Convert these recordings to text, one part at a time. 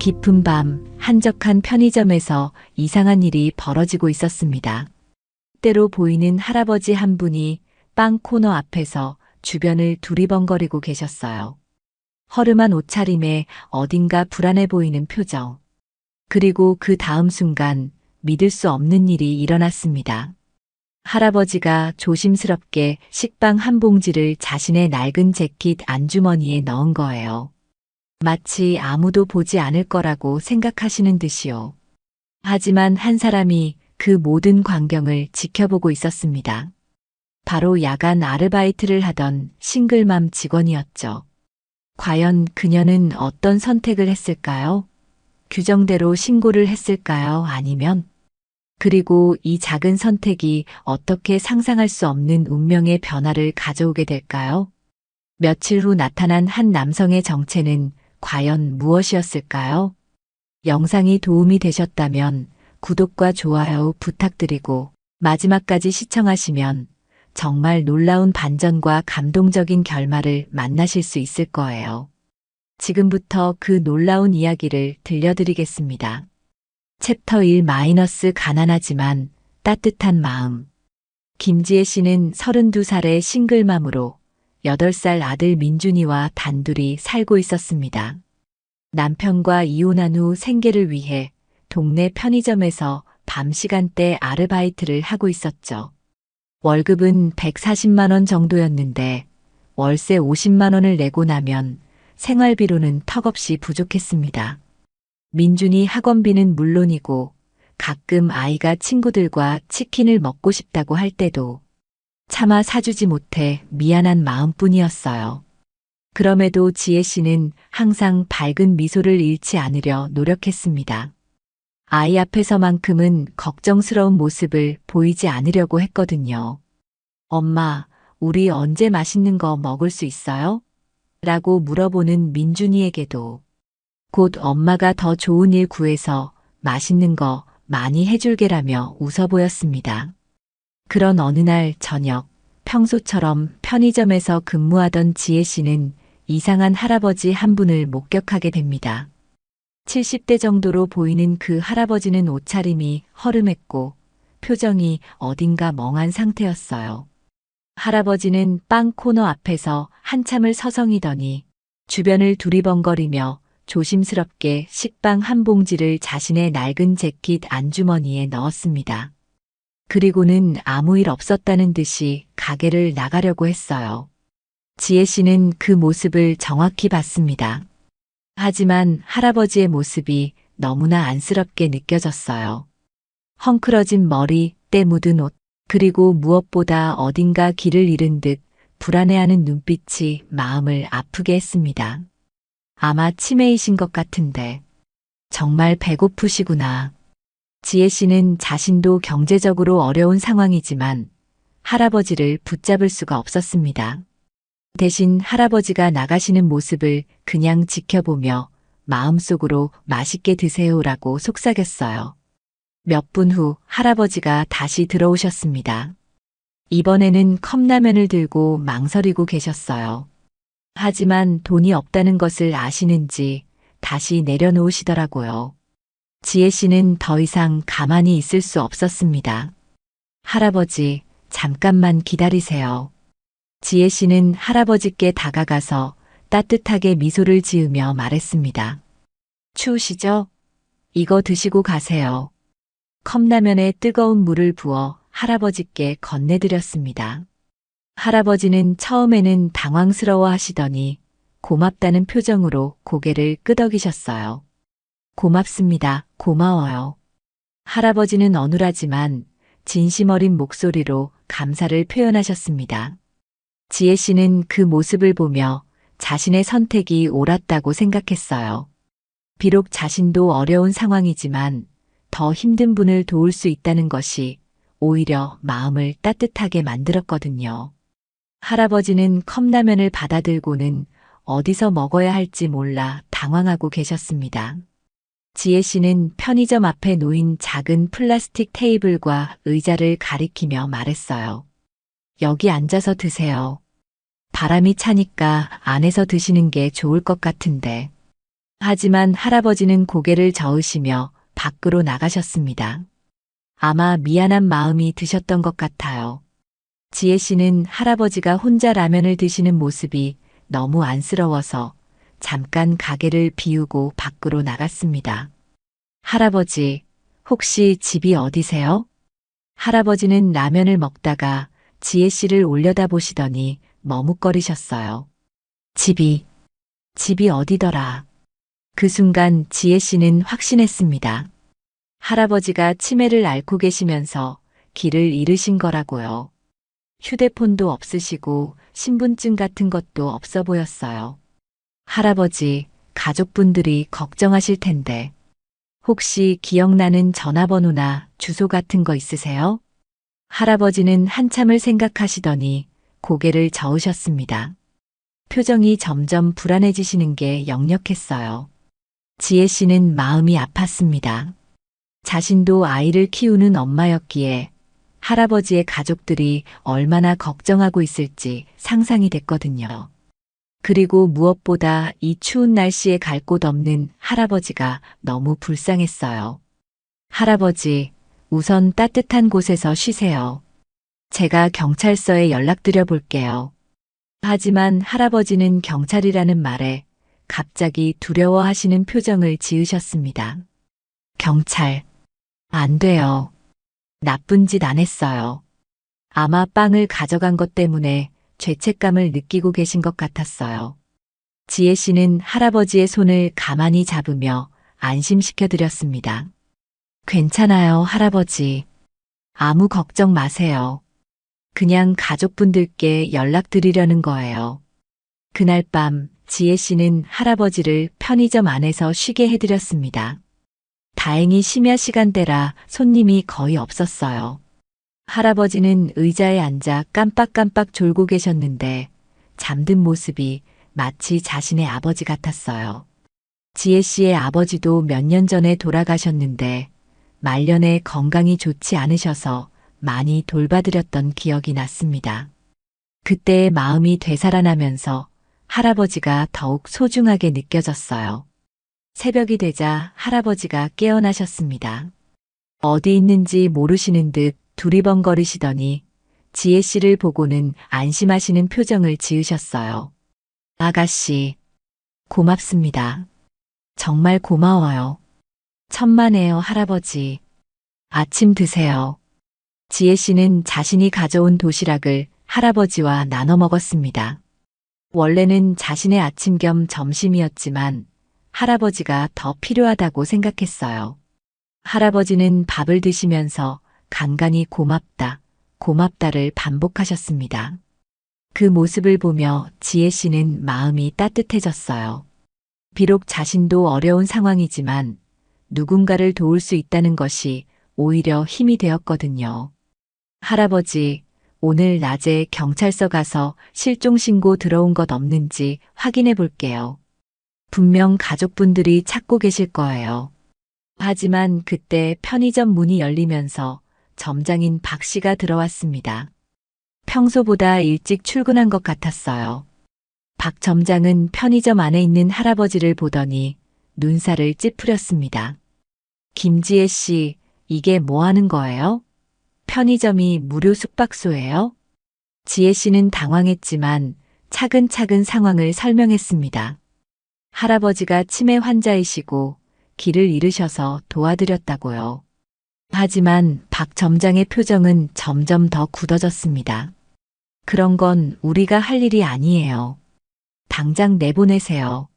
깊은 밤, 한적한 편의점에서 이상한 일이 벌어지고 있었습니다. 때로 보이는 할아버지 한 분이 빵 코너 앞에서 주변을 두리번거리고 계셨어요. 허름한 옷차림에 어딘가 불안해 보이는 표정. 그리고 그 다음 순간 믿을 수 없는 일이 일어났습니다. 할아버지가 조심스럽게 식빵 한 봉지를 자신의 낡은 재킷 안주머니에 넣은 거예요. 마치 아무도 보지 않을 거라고 생각하시는 듯이요. 하지만 한 사람이 그 모든 광경을 지켜보고 있었습니다. 바로 야간 아르바이트를 하던 싱글맘 직원이었죠. 과연 그녀는 어떤 선택을 했을까요? 규정대로 신고를 했을까요? 아니면? 그리고 이 작은 선택이 어떻게 상상할 수 없는 운명의 변화를 가져오게 될까요? 며칠 후 나타난 한 남성의 정체는 과연 무엇이었을까요? 영상이 도움이 되셨다면 구독과 좋아요 부탁드리고 마지막까지 시청하시면 정말 놀라운 반전과 감동적인 결말을 만나실 수 있을 거예요. 지금부터 그 놀라운 이야기를 들려드리겠습니다. 챕터 1 가난하지만 따뜻한 마음. 김지혜 씨는 32살의 싱글맘으로 8살 아들 민준이와 단둘이 살고 있었습니다. 남편과 이혼한 후 생계를 위해 동네 편의점에서 밤 시간대 아르바이트를 하고 있었죠. 월급은 140만 원 정도였는데 월세 50만 원을 내고 나면 생활비로는 턱없이 부족했습니다. 민준이 학원비는 물론이고 가끔 아이가 친구들과 치킨을 먹고 싶다고 할 때도 차마 사주지 못해 미안한 마음뿐이었어요. 그럼에도 지혜 씨는 항상 밝은 미소를 잃지 않으려 노력했습니다. 아이 앞에서만큼은 걱정스러운 모습을 보이지 않으려고 했거든요. 엄마, 우리 언제 맛있는 거 먹을 수 있어요? 라고 물어보는 민준이에게도 곧 엄마가 더 좋은 일 구해서 맛있는 거 많이 해줄게라며 웃어 보였습니다. 그런 어느 날 저녁, 평소처럼 편의점에서 근무하던 지혜 씨는 이상한 할아버지 한 분을 목격하게 됩니다. 70대 정도로 보이는 그 할아버지는 옷차림이 허름했고 표정이 어딘가 멍한 상태였어요. 할아버지는 빵 코너 앞에서 한참을 서성이더니 주변을 두리번거리며 조심스럽게 식빵 한 봉지를 자신의 낡은 재킷 안주머니에 넣었습니다. 그리고는 아무 일 없었다는 듯이 가게를 나가려고 했어요. 지혜 씨는 그 모습을 정확히 봤습니다. 하지만 할아버지의 모습이 너무나 안쓰럽게 느껴졌어요. 헝클어진 머리, 때 묻은 옷, 그리고 무엇보다 어딘가 길을 잃은 듯 불안해하는 눈빛이 마음을 아프게 했습니다. 아마 치매이신 것 같은데 정말 배고프시구나. 지혜 씨는 자신도 경제적으로 어려운 상황이지만 할아버지를 붙잡을 수가 없었습니다. 대신 할아버지가 나가시는 모습을 그냥 지켜보며 마음속으로 맛있게 드세요라고 속삭였어요. 몇 분 후 할아버지가 다시 들어오셨습니다. 이번에는 컵라면을 들고 망설이고 계셨어요. 하지만 돈이 없다는 것을 아시는지 다시 내려놓으시더라고요. 지혜 씨는 더 이상 가만히 있을 수 없었습니다. 할아버지, 잠깐만 기다리세요. 지혜 씨는 할아버지께 다가가서 따뜻하게 미소를 지으며 말했습니다. 추우시죠? 이거 드시고 가세요. 컵라면에 뜨거운 물을 부어 할아버지께 건네드렸습니다. 할아버지는 처음에는 당황스러워 하시더니 고맙다는 표정으로 고개를 끄덕이셨어요. 고맙습니다. 고마워요. 할아버지는 어눌하지만 진심 어린 목소리로 감사를 표현하셨습니다. 지혜 씨는 그 모습을 보며 자신의 선택이 옳았다고 생각했어요. 비록 자신도 어려운 상황이지만 더 힘든 분을 도울 수 있다는 것이 오히려 마음을 따뜻하게 만들었거든요. 할아버지는 컵라면을 받아들고는 어디서 먹어야 할지 몰라 당황하고 계셨습니다. 지혜 씨는 편의점 앞에 놓인 작은 플라스틱 테이블과 의자를 가리키며 말했어요. 여기 앉아서 드세요. 바람이 차니까 안에서 드시는 게 좋을 것 같은데. 하지만 할아버지는 고개를 저으시며 밖으로 나가셨습니다. 아마 미안한 마음이 드셨던 것 같아요. 지혜 씨는 할아버지가 혼자 라면을 드시는 모습이 너무 안쓰러워서 잠깐 가게를 비우고 밖으로 나갔습니다. 할아버지, 혹시 집이 어디세요? 할아버지는 라면을 먹다가 지혜 씨를 올려다보시더니 머뭇거리셨어요. 집이 어디더라? 그 순간 지혜 씨는 확신했습니다. 할아버지가 치매를 앓고 계시면서 길을 잃으신 거라고요. 휴대폰도 없으시고 신분증 같은 것도 없어 보였어요. 할아버지, 가족분들이 걱정하실 텐데 혹시 기억나는 전화번호나 주소 같은 거 있으세요? 할아버지는 한참을 생각하시더니 고개를 저으셨습니다. 표정이 점점 불안해지시는 게 역력했어요. 지혜 씨는 마음이 아팠습니다. 자신도 아이를 키우는 엄마였기에 할아버지의 가족들이 얼마나 걱정하고 있을지 상상이 됐거든요. 그리고 무엇보다 이 추운 날씨에 갈 곳 없는 할아버지가 너무 불쌍했어요. 할아버지, 우선 따뜻한 곳에서 쉬세요. 제가 경찰서에 연락드려 볼게요. 하지만 할아버지는 경찰이라는 말에 갑자기 두려워하시는 표정을 지으셨습니다. 경찰, 안 돼요. 나쁜 짓 안 했어요. 아마 빵을 가져간 것 때문에 죄책감을 느끼고 계신 것 같았어요. 지혜 씨는 할아버지의 손을 가만히 잡으며 안심시켜 드렸습니다. 괜찮아요, 할아버지. 아무 걱정 마세요. 그냥 가족분들께 연락드리려는 거예요. 그날 밤 지혜 씨는 할아버지를 편의점 안에서 쉬게 해드렸습니다. 다행히 심야 시간대라 손님이 거의 없었어요. 할아버지는 의자에 앉아 깜빡깜빡 졸고 계셨는데 잠든 모습이 마치 자신의 아버지 같았어요. 지혜 씨의 아버지도 몇 년 전에 돌아가셨는데 말년에 건강이 좋지 않으셔서 많이 돌봐드렸던 기억이 났습니다. 그때의 마음이 되살아나면서 할아버지가 더욱 소중하게 느껴졌어요. 새벽이 되자 할아버지가 깨어나셨습니다. 어디 있는지 모르시는 듯 두리번거리시더니 지혜 씨를 보고는 안심하시는 표정을 지으셨어요. 아가씨, 고맙습니다. 정말 고마워요. 천만에요, 할아버지. 아침 드세요. 지혜 씨는 자신이 가져온 도시락을 할아버지와 나눠 먹었습니다. 원래는 자신의 아침 겸 점심이었지만 할아버지가 더 필요하다고 생각했어요. 할아버지는 밥을 드시면서 간간히 고맙다, 고맙다를 반복하셨습니다. 그 모습을 보며 지혜 씨는 마음이 따뜻해졌어요. 비록 자신도 어려운 상황이지만 누군가를 도울 수 있다는 것이 오히려 힘이 되었거든요. 할아버지, 오늘 낮에 경찰서 가서 실종신고 들어온 것 없는지 확인해 볼게요. 분명 가족분들이 찾고 계실 거예요. 하지만 그때 편의점 문이 열리면서 점장인 박 씨가 들어왔습니다. 평소보다 일찍 출근한 것 같았어요. 박 점장은 편의점 안에 있는 할아버지를 보더니 눈살을 찌푸렸습니다. 김지혜 씨, 이게 뭐 하는 거예요? 편의점이 무료 숙박소예요? 지혜 씨는 당황했지만 차근차근 상황을 설명했습니다. 할아버지가 치매 환자이시고 길을 잃으셔서 도와드렸다고요. 하지만 박 점장의 표정은 점점 더 굳어졌습니다. 그런 건 우리가 할 일이 아니에요. 당장 내보내세요.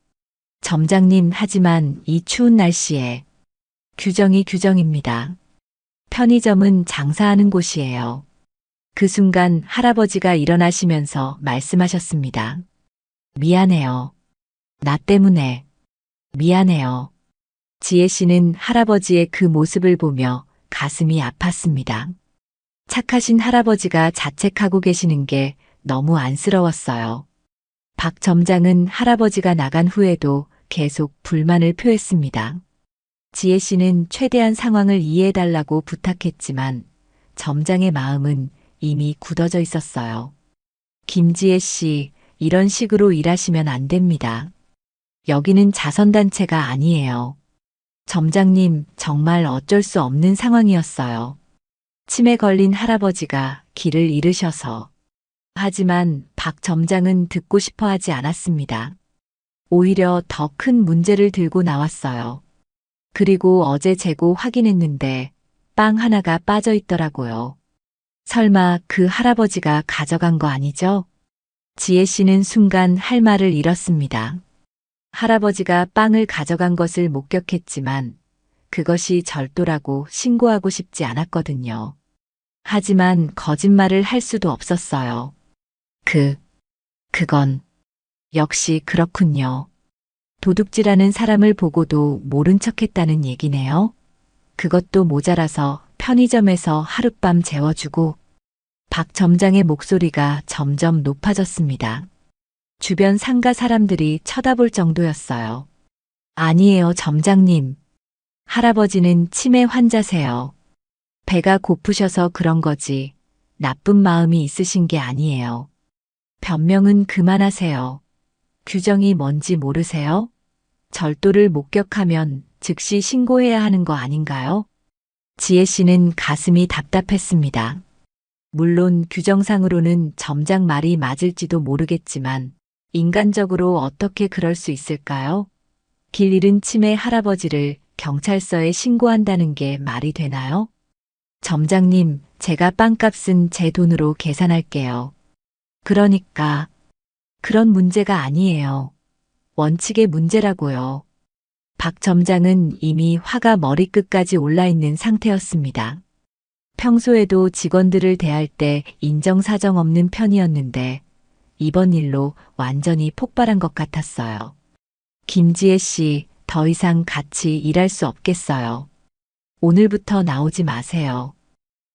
점장님, 하지만 이 추운 날씨에 규정이 규정입니다. 편의점은 장사하는 곳이에요. 그 순간 할아버지가 일어나시면서 말씀하셨습니다. 미안해요. 나 때문에. 미안해요. 지혜 씨는 할아버지의 그 모습을 보며 가슴이 아팠습니다. 착하신 할아버지가 자책하고 계시는 게 너무 안쓰러웠어요. 박 점장은 할아버지가 나간 후에도 계속 불만을 표했습니다. 지혜 씨는 최대한 상황을 이해해달라고 부탁했지만 점장의 마음은 이미 굳어져 있었어요. 김지혜 씨, 이런 식으로 일하시면 안 됩니다. 여기는 자선단체가 아니에요. 점장님, 정말 어쩔 수 없는 상황이었어요. 치매 걸린 할아버지가 길을 잃으셔서. 하지만 박 점장은 듣고 싶어 하지 않았습니다. 오히려 더 큰 문제를 들고 나왔어요. 그리고 어제 재고 확인했는데 빵 하나가 빠져 있더라고요. 설마 그 할아버지가 가져간 거 아니죠? 지혜 씨는 순간 할 말을 잃었습니다. 할아버지가 빵을 가져간 것을 목격했지만 그것이 절도라고 신고하고 싶지 않았거든요. 하지만 거짓말을 할 수도 없었어요. 그건 역시 그렇군요. 도둑질하는 사람을 보고도 모른 척했다는 얘기네요. 그것도 모자라서 편의점에서 하룻밤 재워주고. 박 점장의 목소리가 점점 높아졌습니다. 주변 상가 사람들이 쳐다볼 정도였어요. 아니에요, 점장님. 할아버지는 치매 환자세요. 배가 고프셔서 그런 거지. 나쁜 마음이 있으신 게 아니에요. 변명은 그만하세요. 규정이 뭔지 모르세요? 절도를 목격하면 즉시 신고해야 하는 거 아닌가요? 지혜 씨는 가슴이 답답했습니다. 물론 규정상으로는 점장 말이 맞을지도 모르겠지만 인간적으로 어떻게 그럴 수 있을까요? 길 잃은 치매 할아버지를 경찰서에 신고한다는 게 말이 되나요? 점장님, 제가 빵값은 제 돈으로 계산할게요. 그러니까 그런 문제가 아니에요. 원칙의 문제라고요. 박 점장은 이미 화가 머리끝까지 올라 있는 상태였습니다. 평소에도 직원들을 대할 때 인정사정 없는 편이었는데 이번 일로 완전히 폭발한 것 같았어요. 김지혜 씨, 더 이상 같이 일할 수 없겠어요. 오늘부터 나오지 마세요.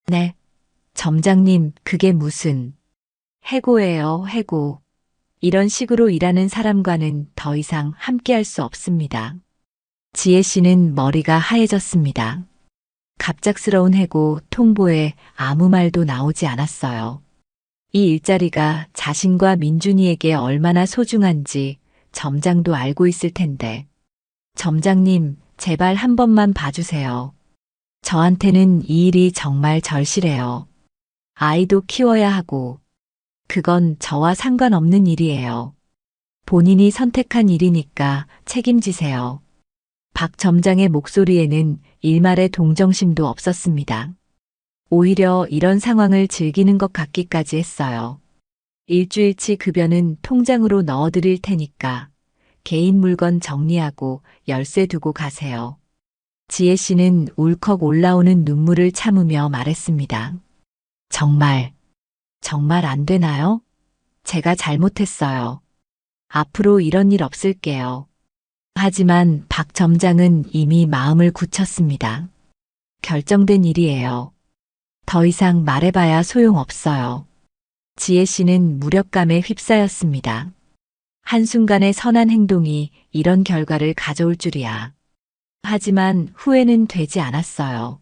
네. 점장님, 그게 무슨 해고예요, 해고. 이런 식으로 일하는 사람과는 더 이상 함께할 수 없습니다. 지혜 씨는 머리가 하얘졌습니다. 갑작스러운 해고 통보에 아무 말도 나오지 않았어요. 이 일자리가 자신과 민준이에게 얼마나 소중한지 점장도 알고 있을 텐데. 점장님, 제발 한 번만 봐주세요. 저한테는 이 일이 정말 절실해요. 아이도 키워야 하고, 그건 저와 상관없는 일이에요. 본인이 선택한 일이니까 책임지세요. 박 점장의 목소리에는 일말의 동정심도 없었습니다. 오히려 이런 상황을 즐기는 것 같기까지 했어요. 일주일치 급여는 통장으로 넣어드릴 테니까 개인 물건 정리하고 열쇠 두고 가세요. 지혜 씨는 울컥 올라오는 눈물을 참으며 말했습니다. 정말 안 되나요? 제가 잘못했어요. 앞으로 이런 일 없을게요. 하지만 박 점장은 이미 마음을 굳혔습니다. 결정된 일이에요. 더 이상 말해봐야 소용없어요. 지혜 씨는 무력감에 휩싸였습니다. 한순간의 선한 행동이 이런 결과를 가져올 줄이야. 하지만 후회는 되지 않았어요.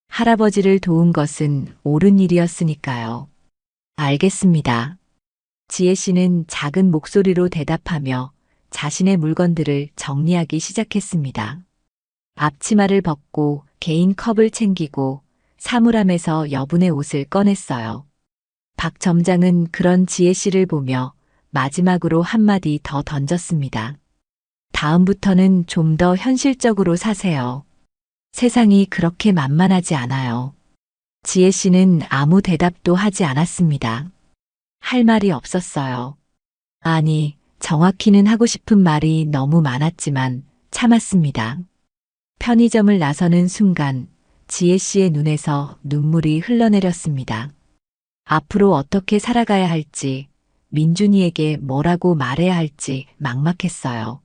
할아버지를 도운 것은 옳은 일이었으니까요. 알겠습니다. 지혜 씨는 작은 목소리로 대답하며 자신의 물건들을 정리하기 시작했습니다. 앞치마를 벗고 개인 컵을 챙기고 사물함에서 여분의 옷을 꺼냈어요. 박 점장은 그런 지혜 씨를 보며 마지막으로 한마디 더 던졌습니다. 다음부터는 좀 더 현실적으로 사세요. 세상이 그렇게 만만하지 않아요. 지혜 씨는 아무 대답도 하지 않았습니다. 할 말이 없었어요. 아니, 정확히는 하고 싶은 말이 너무 많았지만 참았습니다. 편의점을 나서는 순간 지혜 씨의 눈에서 눈물이 흘러내렸습니다. 앞으로 어떻게 살아가야 할지, 민준이에게 뭐라고 말해야 할지 막막했어요.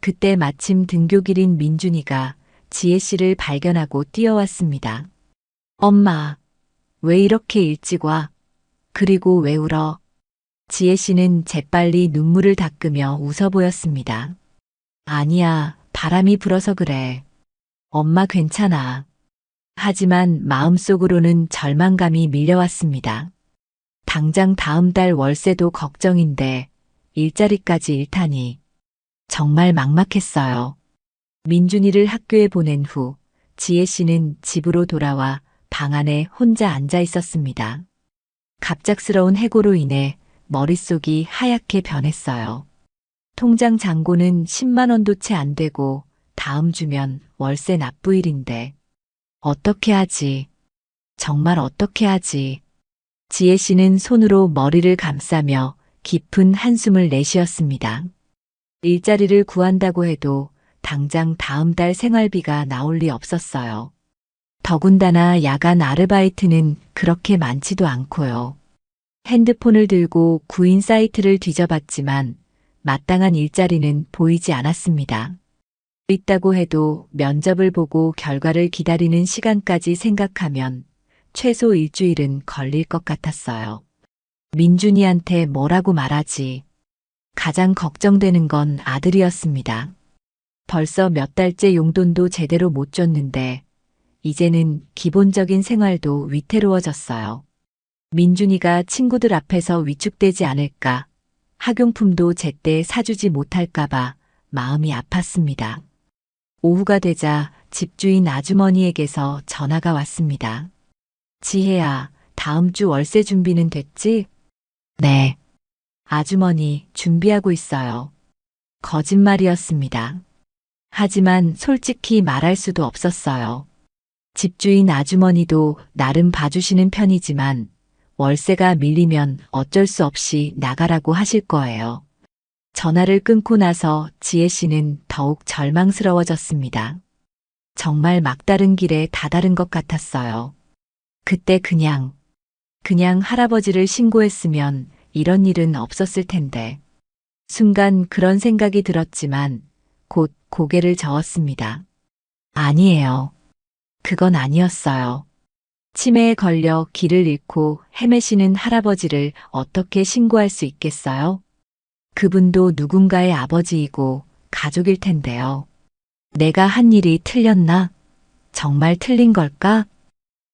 그때 마침 등교길인 민준이가 지혜 씨를 발견하고 뛰어왔습니다. 엄마, 왜 이렇게 일찍 와? 그리고 왜 울어? 지혜 씨는 재빨리 눈물을 닦으며 웃어 보였습니다. 아니야, 바람이 불어서 그래. 엄마 괜찮아. 하지만 마음속으로는 절망감이 밀려왔습니다. 당장 다음 달 월세도 걱정인데 일자리까지 잃다니. 정말 막막했어요. 민준이를 학교에 보낸 후 지혜 씨는 집으로 돌아와 방 안에 혼자 앉아 있었습니다. 갑작스러운 해고로 인해 머릿속이 하얗게 변했어요. 통장 잔고는 10만 원도 채 안 되고 다음 주면 월세 납부일인데 어떻게 하지? 정말 어떻게 하지? 지혜 씨는 손으로 머리를 감싸며 깊은 한숨을 내쉬었습니다. 일자리를 구한다고 해도 당장 다음 달 생활비가 나올 리 없었어요. 더군다나 야간 아르바이트는 그렇게 많지도 않고요. 핸드폰을 들고 구인 사이트를 뒤져봤지만 마땅한 일자리는 보이지 않았습니다. 있다고 해도 면접을 보고 결과를 기다리는 시간까지 생각하면 최소 일주일은 걸릴 것 같았어요. 민준이한테 뭐라고 말하지? 가장 걱정되는 건 아들이었습니다. 벌써 몇 달째 용돈도 제대로 못 줬는데 이제는 기본적인 생활도 위태로워졌어요. 민준이가 친구들 앞에서 위축되지 않을까, 학용품도 제때 사주지 못할까봐 마음이 아팠습니다. 오후가 되자 집주인 아주머니에게서 전화가 왔습니다. 지혜야, 다음 주 월세 준비는 됐지? 네. 아주머니, 준비하고 있어요. 거짓말이었습니다. 하지만 솔직히 말할 수도 없었어요. 집주인 아주머니도 나름 봐주시는 편이지만 월세가 밀리면 어쩔 수 없이 나가라고 하실 거예요. 전화를 끊고 나서 지혜 씨는 더욱 절망스러워졌습니다. 정말 막다른 길에 다다른 것 같았어요. 그때 그냥 할아버지를 신고했으면 이런 일은 없었을 텐데. 순간 그런 생각이 들었지만 곧 고개를 저었습니다. 아니에요. 그건 아니었어요. 치매에 걸려 길을 잃고 헤매시는 할아버지를 어떻게 신고할 수 있겠어요? 그분도 누군가의 아버지이고 가족일 텐데요. 내가 한 일이 틀렸나? 정말 틀린 걸까?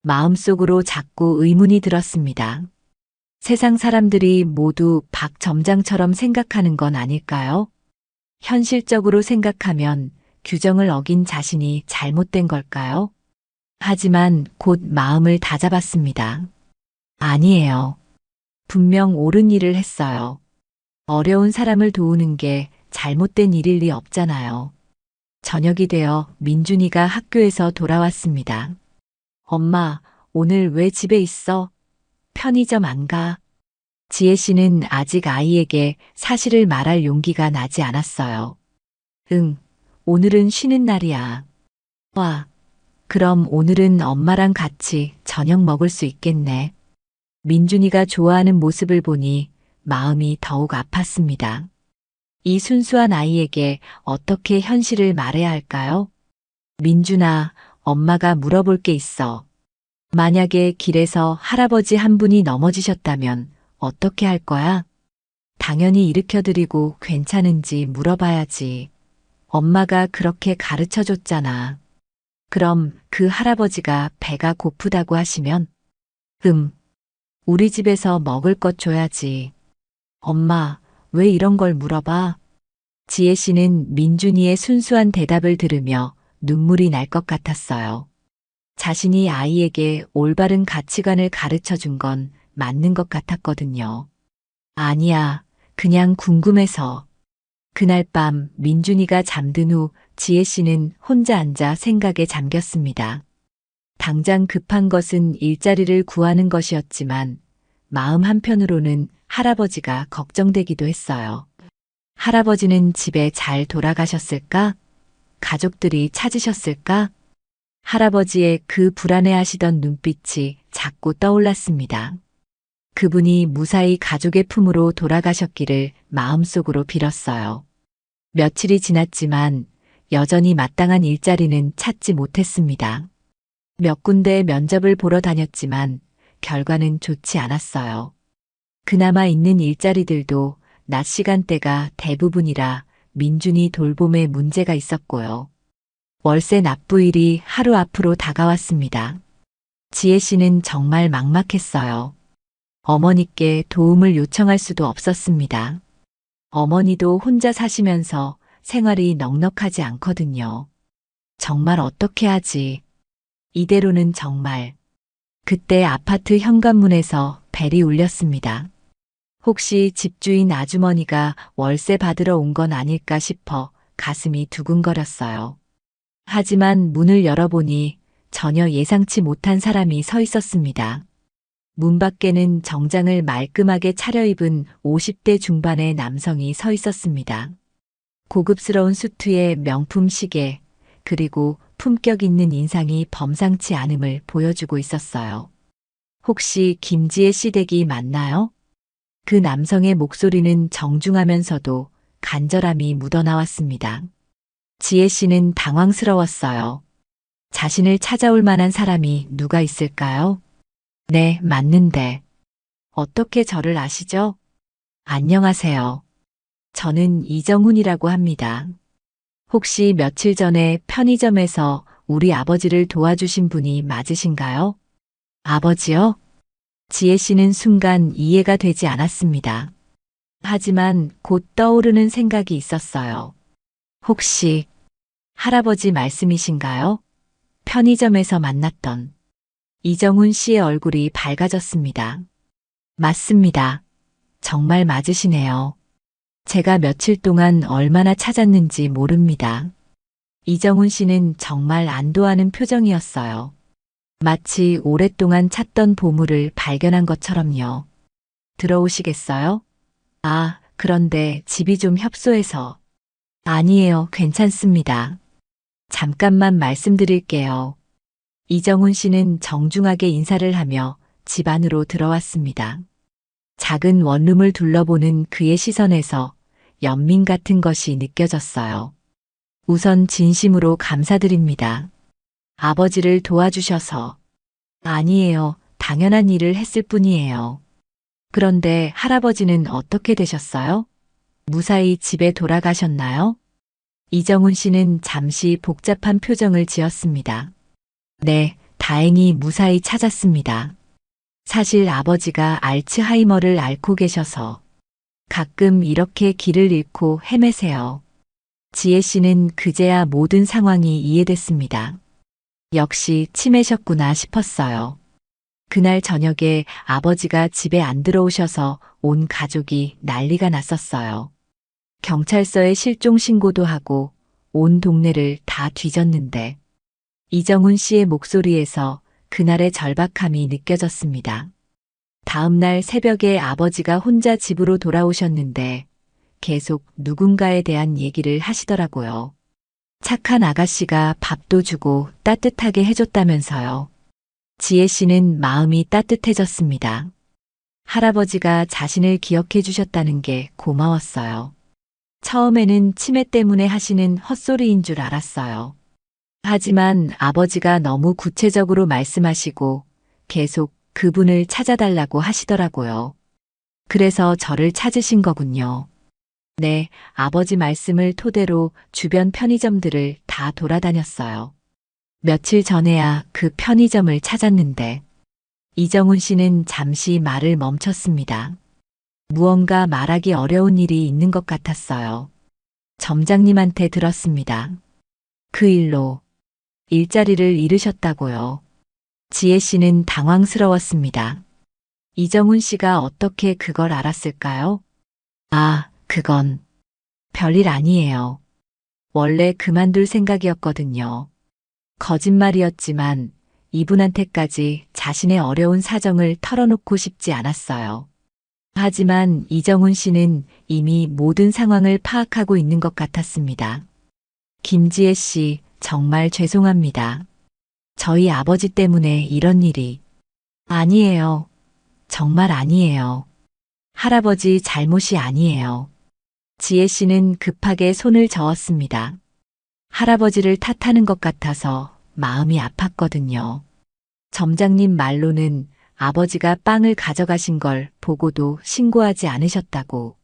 마음속으로 자꾸 의문이 들었습니다. 세상 사람들이 모두 박 점장처럼 생각하는 건 아닐까요? 현실적으로 생각하면 규정을 어긴 자신이 잘못된 걸까요? 하지만 곧 마음을 다잡았습니다. 아니에요. 분명 옳은 일을 했어요. 어려운 사람을 도우는 게 잘못된 일일 리 없잖아요. 저녁이 되어 민준이가 학교에서 돌아왔습니다. 엄마, 오늘 왜 집에 있어? 편의점 안 가? 지혜 씨는 아직 아이에게 사실을 말할 용기가 나지 않았어요. 응, 오늘은 쉬는 날이야. 와, 그럼 오늘은 엄마랑 같이 저녁 먹을 수 있겠네. 민준이가 좋아하는 모습을 보니 마음이 더욱 아팠습니다. 이 순수한 아이에게 어떻게 현실을 말해야 할까요? 민준아, 엄마가 물어볼 게 있어. 만약에 길에서 할아버지 한 분이 넘어지셨다면 어떻게 할 거야? 당연히 일으켜드리고 괜찮은지 물어봐야지. 엄마가 그렇게 가르쳐 줬잖아. 그럼 그 할아버지가 배가 고프다고 하시면? 우리 집에서 먹을 것 줘야지. 엄마, 왜 이런 걸 물어봐? 지혜 씨는 민준이의 순수한 대답을 들으며 눈물이 날 것 같았어요. 자신이 아이에게 올바른 가치관을 가르쳐 준 건 맞는 것 같았거든요. 아니야, 그냥 궁금해서. 그날 밤 민준이가 잠든 후 지혜 씨는 혼자 앉아 생각에 잠겼습니다. 당장 급한 것은 일자리를 구하는 것이었지만 마음 한편으로는 할아버지가 걱정되기도 했어요. 할아버지는 집에 잘 돌아가셨을까? 가족들이 찾으셨을까? 할아버지의 그 불안해하시던 눈빛이 자꾸 떠올랐습니다. 그분이 무사히 가족의 품으로 돌아가셨기를 마음속으로 빌었어요. 며칠이 지났지만 여전히 마땅한 일자리는 찾지 못했습니다. 몇 군데 면접을 보러 다녔지만 결과는 좋지 않았어요. 그나마 있는 일자리들도 낮 시간대가 대부분이라 민준이 돌봄에 문제가 있었고요. 월세 납부일이 하루 앞으로 다가왔습니다. 지혜 씨는 정말 막막했어요. 어머니께 도움을 요청할 수도 없었습니다. 어머니도 혼자 사시면서 생활이 넉넉하지 않거든요. 정말 어떻게 하지? 이대로는 정말. 그때 아파트 현관문에서 벨이 울렸습니다. 혹시 집주인 아주머니가 월세 받으러 온 건 아닐까 싶어 가슴이 두근거렸어요. 하지만 문을 열어보니 전혀 예상치 못한 사람이 서 있었습니다. 문 밖에는 정장을 말끔하게 차려입은 50대 중반의 남성이 서 있었습니다. 고급스러운 수트에 명품 시계, 그리고 품격 있는 인상이 범상치 않음을 보여주고 있었어요. 혹시 김지혜 씨 댁이 맞나요? 그 남성의 목소리는 정중하면서도 간절함이 묻어나왔습니다. 지혜 씨는 당황스러웠어요. 자신을 찾아올 만한 사람이 누가 있을까요? 네, 맞는데. 어떻게 저를 아시죠? 안녕하세요. 저는 이정훈이라고 합니다. 혹시 며칠 전에 편의점에서 우리 아버지를 도와주신 분이 맞으신가요? 아버지요? 지혜 씨는 순간 이해가 되지 않았습니다. 하지만 곧 떠오르는 생각이 있었어요. 혹시 할아버지 말씀이신가요? 편의점에서 만났던 이정훈 씨의 얼굴이 밝아졌습니다. 맞습니다. 정말 맞으시네요. 제가 며칠 동안 얼마나 찾았는지 모릅니다. 이정훈 씨는 정말 안도하는 표정이었어요. 마치 오랫동안 찾던 보물을 발견한 것처럼요. 들어오시겠어요? 아, 그런데 집이 좀 협소해서. 아니에요, 괜찮습니다. 잠깐만 말씀드릴게요. 이정훈 씨는 정중하게 인사를 하며 집 안으로 들어왔습니다. 작은 원룸을 둘러보는 그의 시선에서 연민 같은 것이 느껴졌어요. 우선 진심으로 감사드립니다. 아버지를 도와주셔서. 아니에요. 당연한 일을 했을 뿐이에요. 그런데 할아버지는 어떻게 되셨어요? 무사히 집에 돌아가셨나요? 이정훈 씨는 잠시 복잡한 표정을 지었습니다. 네, 다행히 무사히 찾았습니다. 사실 아버지가 알츠하이머를 앓고 계셔서 가끔 이렇게 길을 잃고 헤매세요. 지혜 씨는 그제야 모든 상황이 이해됐습니다. 역시 치매셨구나 싶었어요. 그날 저녁에 아버지가 집에 안 들어오셔서 온 가족이 난리가 났었어요. 경찰서에 실종 신고도 하고 온 동네를 다 뒤졌는데 이정훈 씨의 목소리에서 그날의 절박함이 느껴졌습니다. 다음 날 새벽에 아버지가 혼자 집으로 돌아오셨는데 계속 누군가에 대한 얘기를 하시더라고요. 착한 아가씨가 밥도 주고 따뜻하게 해줬다면서요. 지혜 씨는 마음이 따뜻해졌습니다. 할아버지가 자신을 기억해 주셨다는 게 고마웠어요. 처음에는 치매 때문에 하시는 헛소리인 줄 알았어요. 하지만 아버지가 너무 구체적으로 말씀하시고 계속 그분을 찾아달라고 하시더라고요. 그래서 저를 찾으신 거군요. 네, 아버지 말씀을 토대로 주변 편의점들을 다 돌아다녔어요. 며칠 전에야 그 편의점을 찾았는데 이정훈 씨는 잠시 말을 멈췄습니다. 무언가 말하기 어려운 일이 있는 것 같았어요. 점장님한테 들었습니다. 그 일로 일자리를 잃으셨다고요. 지혜 씨는 당황스러웠습니다. 이정훈 씨가 어떻게 그걸 알았을까요? 아, 그건 별일 아니에요. 원래 그만둘 생각이었거든요. 거짓말이었지만 이분한테까지 자신의 어려운 사정을 털어놓고 싶지 않았어요. 하지만 이정훈 씨는 이미 모든 상황을 파악하고 있는 것 같았습니다. 김지혜 씨, 정말 죄송합니다. 저희 아버지 때문에 이런 일이. 아니에요. 정말 아니에요. 할아버지 잘못이 아니에요. 지혜 씨는 급하게 손을 저었습니다. 할아버지를 탓하는 것 같아서 마음이 아팠거든요. 점장님 말로는 아버지가 빵을 가져가신 걸 보고도 신고하지 않으셨다고.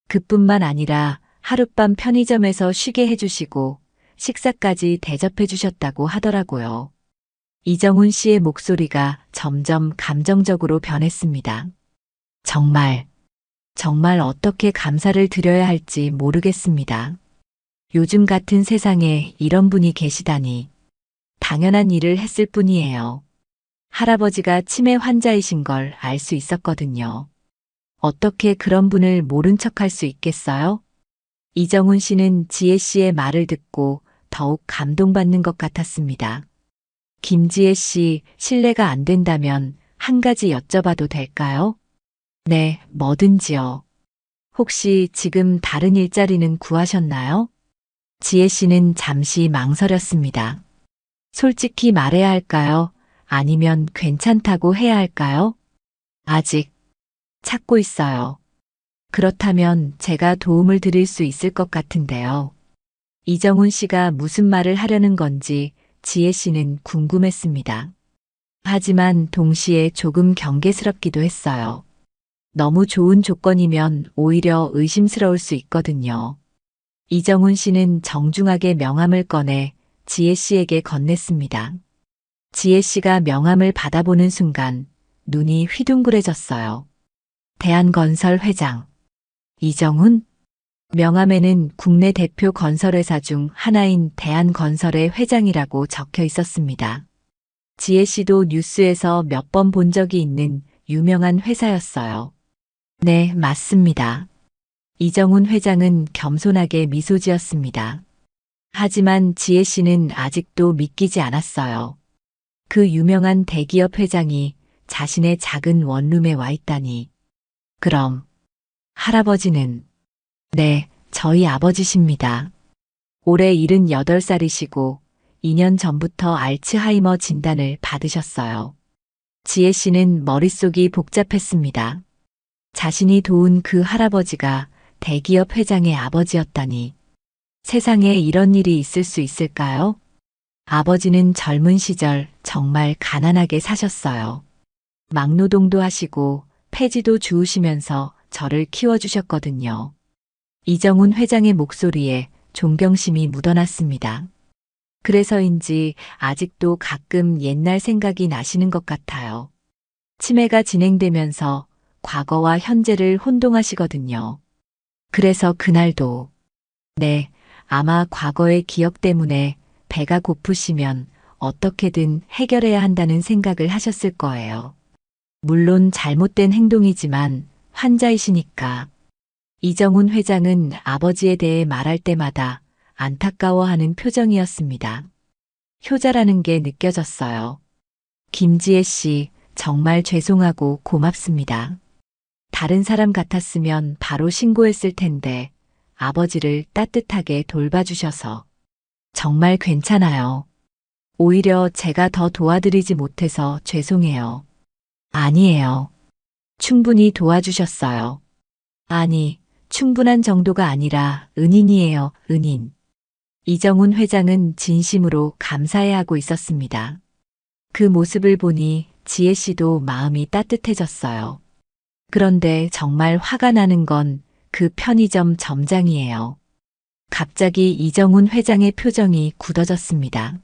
그뿐만 아니라 하룻밤 편의점에서 쉬게 해주시고 식사까지 대접해 주셨다고 하더라고요. 이정훈 씨의 목소리가 점점 감정적으로 변했습니다. 정말 어떻게 감사를 드려야 할지 모르겠습니다. 요즘 같은 세상에 이런 분이 계시다니. 당연한 일을 했을 뿐이에요. 할아버지가 치매 환자이신 걸 알 수 있었거든요. 어떻게 그런 분을 모른 척할 수 있겠어요? 이정훈 씨는 지혜 씨의 말을 듣고 더욱 감동받는 것 같았습니다. 김지혜 씨, 실례가 안 된다면 한 가지 여쭤봐도 될까요? 네, 뭐든지요. 혹시 지금 다른 일자리는 구하셨나요? 지혜 씨는 잠시 망설였습니다. 솔직히 말해야 할까요? 아니면 괜찮다고 해야 할까요? 아직 찾고 있어요. 그렇다면 제가 도움을 드릴 수 있을 것 같은데요. 이정훈 씨가 무슨 말을 하려는 건지 지혜 씨는 궁금했습니다. 하지만 동시에 조금 경계스럽기도 했어요. 너무 좋은 조건이면 오히려 의심스러울 수 있거든요. 이정훈 씨는 정중하게 명함을 꺼내 지혜 씨에게 건넸습니다. 지혜 씨가 명함을 받아보는 순간 눈이 휘둥그레졌어요. 대한건설 회장. 이정훈? 명함에는 국내 대표 건설회사 중 하나인 대한건설의 회장이라고 적혀 있었습니다. 지혜 씨도 뉴스에서 몇 번 본 적이 있는 유명한 회사였어요. 네, 맞습니다. 이정훈 회장은 겸손하게 미소 지었습니다. 하지만 지혜 씨는 아직도 믿기지 않았어요. 그 유명한 대기업 회장이 자신의 작은 원룸에 와 있다니. 그럼 할아버지는? 네, 저희 아버지십니다. 올해 78살이시고 2년 전부터 알츠하이머 진단을 받으셨어요. 지혜 씨는 머릿속이 복잡했습니다. 자신이 도운 그 할아버지가 대기업 회장의 아버지였다니. 세상에 이런 일이 있을 수 있을까요? 아버지는 젊은 시절 정말 가난하게 사셨어요. 막노동도 하시고 폐지도 주우시면서 저를 키워주셨거든요. 이정훈 회장의 목소리에 존경심이 묻어났습니다. 그래서인지 아직도 가끔 옛날 생각이 나시는 것 같아요. 치매가 진행되면서 과거와 현재를 혼동하시거든요. 그래서 그날도, 네, 아마 과거의 기억 때문에 배가 고프시면 어떻게든 해결해야 한다는 생각을 하셨을 거예요. 물론 잘못된 행동이지만 환자이시니까. 이정훈 회장은 아버지에 대해 말할 때마다 안타까워하는 표정이었습니다. 효자라는 게 느껴졌어요. 김지혜 씨, 정말 죄송하고 고맙습니다. 다른 사람 같았으면 바로 신고했을 텐데 아버지를 따뜻하게 돌봐주셔서 정말 괜찮아요. 오히려 제가 더 도와드리지 못해서 죄송해요. 아니에요. 충분히 도와주셨어요. 아니, 충분한 정도가 아니라 은인이에요, 은인. 이정훈 회장은 진심으로 감사해하고 있었습니다. 그 모습을 보니 지혜 씨도 마음이 따뜻해졌어요. 그런데 정말 화가 나는 건 그 편의점 점장이에요. 갑자기 이정훈 회장의 표정이 굳어졌습니다.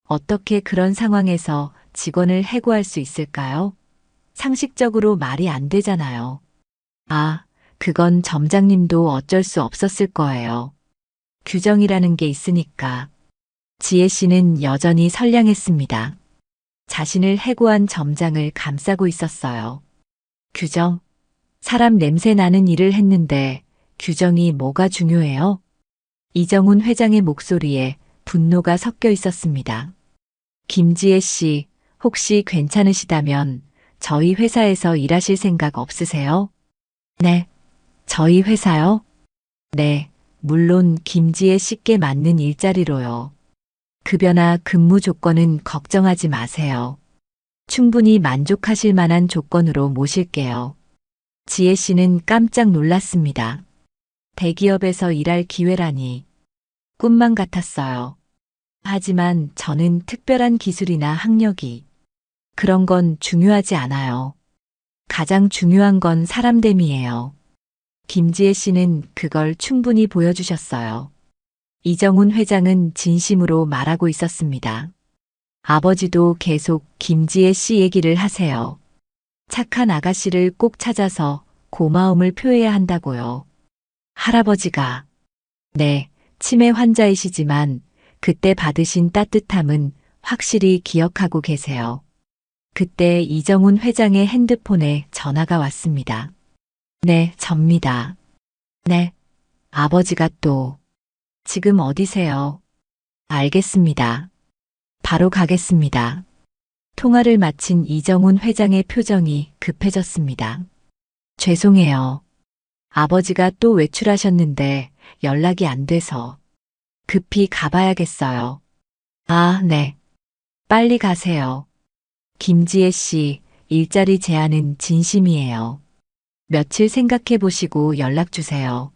어떻게 그런 상황에서 직원을 해고할 수 있을까요? 상식적으로 말이 안 되잖아요. 아, 그건 점장님도 어쩔 수 없었을 거예요. 규정이라는 게 있으니까. 지혜 씨는 여전히 선량했습니다. 자신을 해고한 점장을 감싸고 있었어요. 규정? 사람 냄새 나는 일을 했는데 규정이 뭐가 중요해요? 이정훈 회장의 목소리에 분노가 섞여 있었습니다. 김지혜 씨, 혹시 괜찮으시다면 저희 회사에서 일하실 생각 없으세요? 네. 저희 회사요? 네. 물론 김지혜 씨께 맞는 일자리로요. 급여나 근무 조건은 걱정하지 마세요. 충분히 만족하실 만한 조건으로 모실게요. 지혜 씨는 깜짝 놀랐습니다. 대기업에서 일할 기회라니. 꿈만 같았어요. 하지만 저는 특별한 기술이나 학력이 그런 건 중요하지 않아요. 가장 중요한 건 사람됨이에요. 김지혜 씨는 그걸 충분히 보여주셨어요. 이정훈 회장은 진심으로 말하고 있었습니다. 아버지도 계속 김지혜 씨 얘기를 하세요. 착한 아가씨를 꼭 찾아서 고마움을 표해야 한다고요. 할아버지가, 네, 치매 환자이시지만 그때 받으신 따뜻함은 확실히 기억하고 계세요. 그때 이정훈 회장의 핸드폰에 전화가 왔습니다. 네, 접니다. 네, 아버지가 또. 지금 어디세요? 알겠습니다. 바로 가겠습니다. 통화를 마친 이정훈 회장의 표정이 급해졌습니다. 죄송해요. 아버지가 또 외출하셨는데 연락이 안 돼서 급히 가봐야겠어요. 아, 네. 빨리 가세요. 김지혜 씨, 일자리 제안은 진심이에요. 며칠 생각해 보시고 연락 주세요.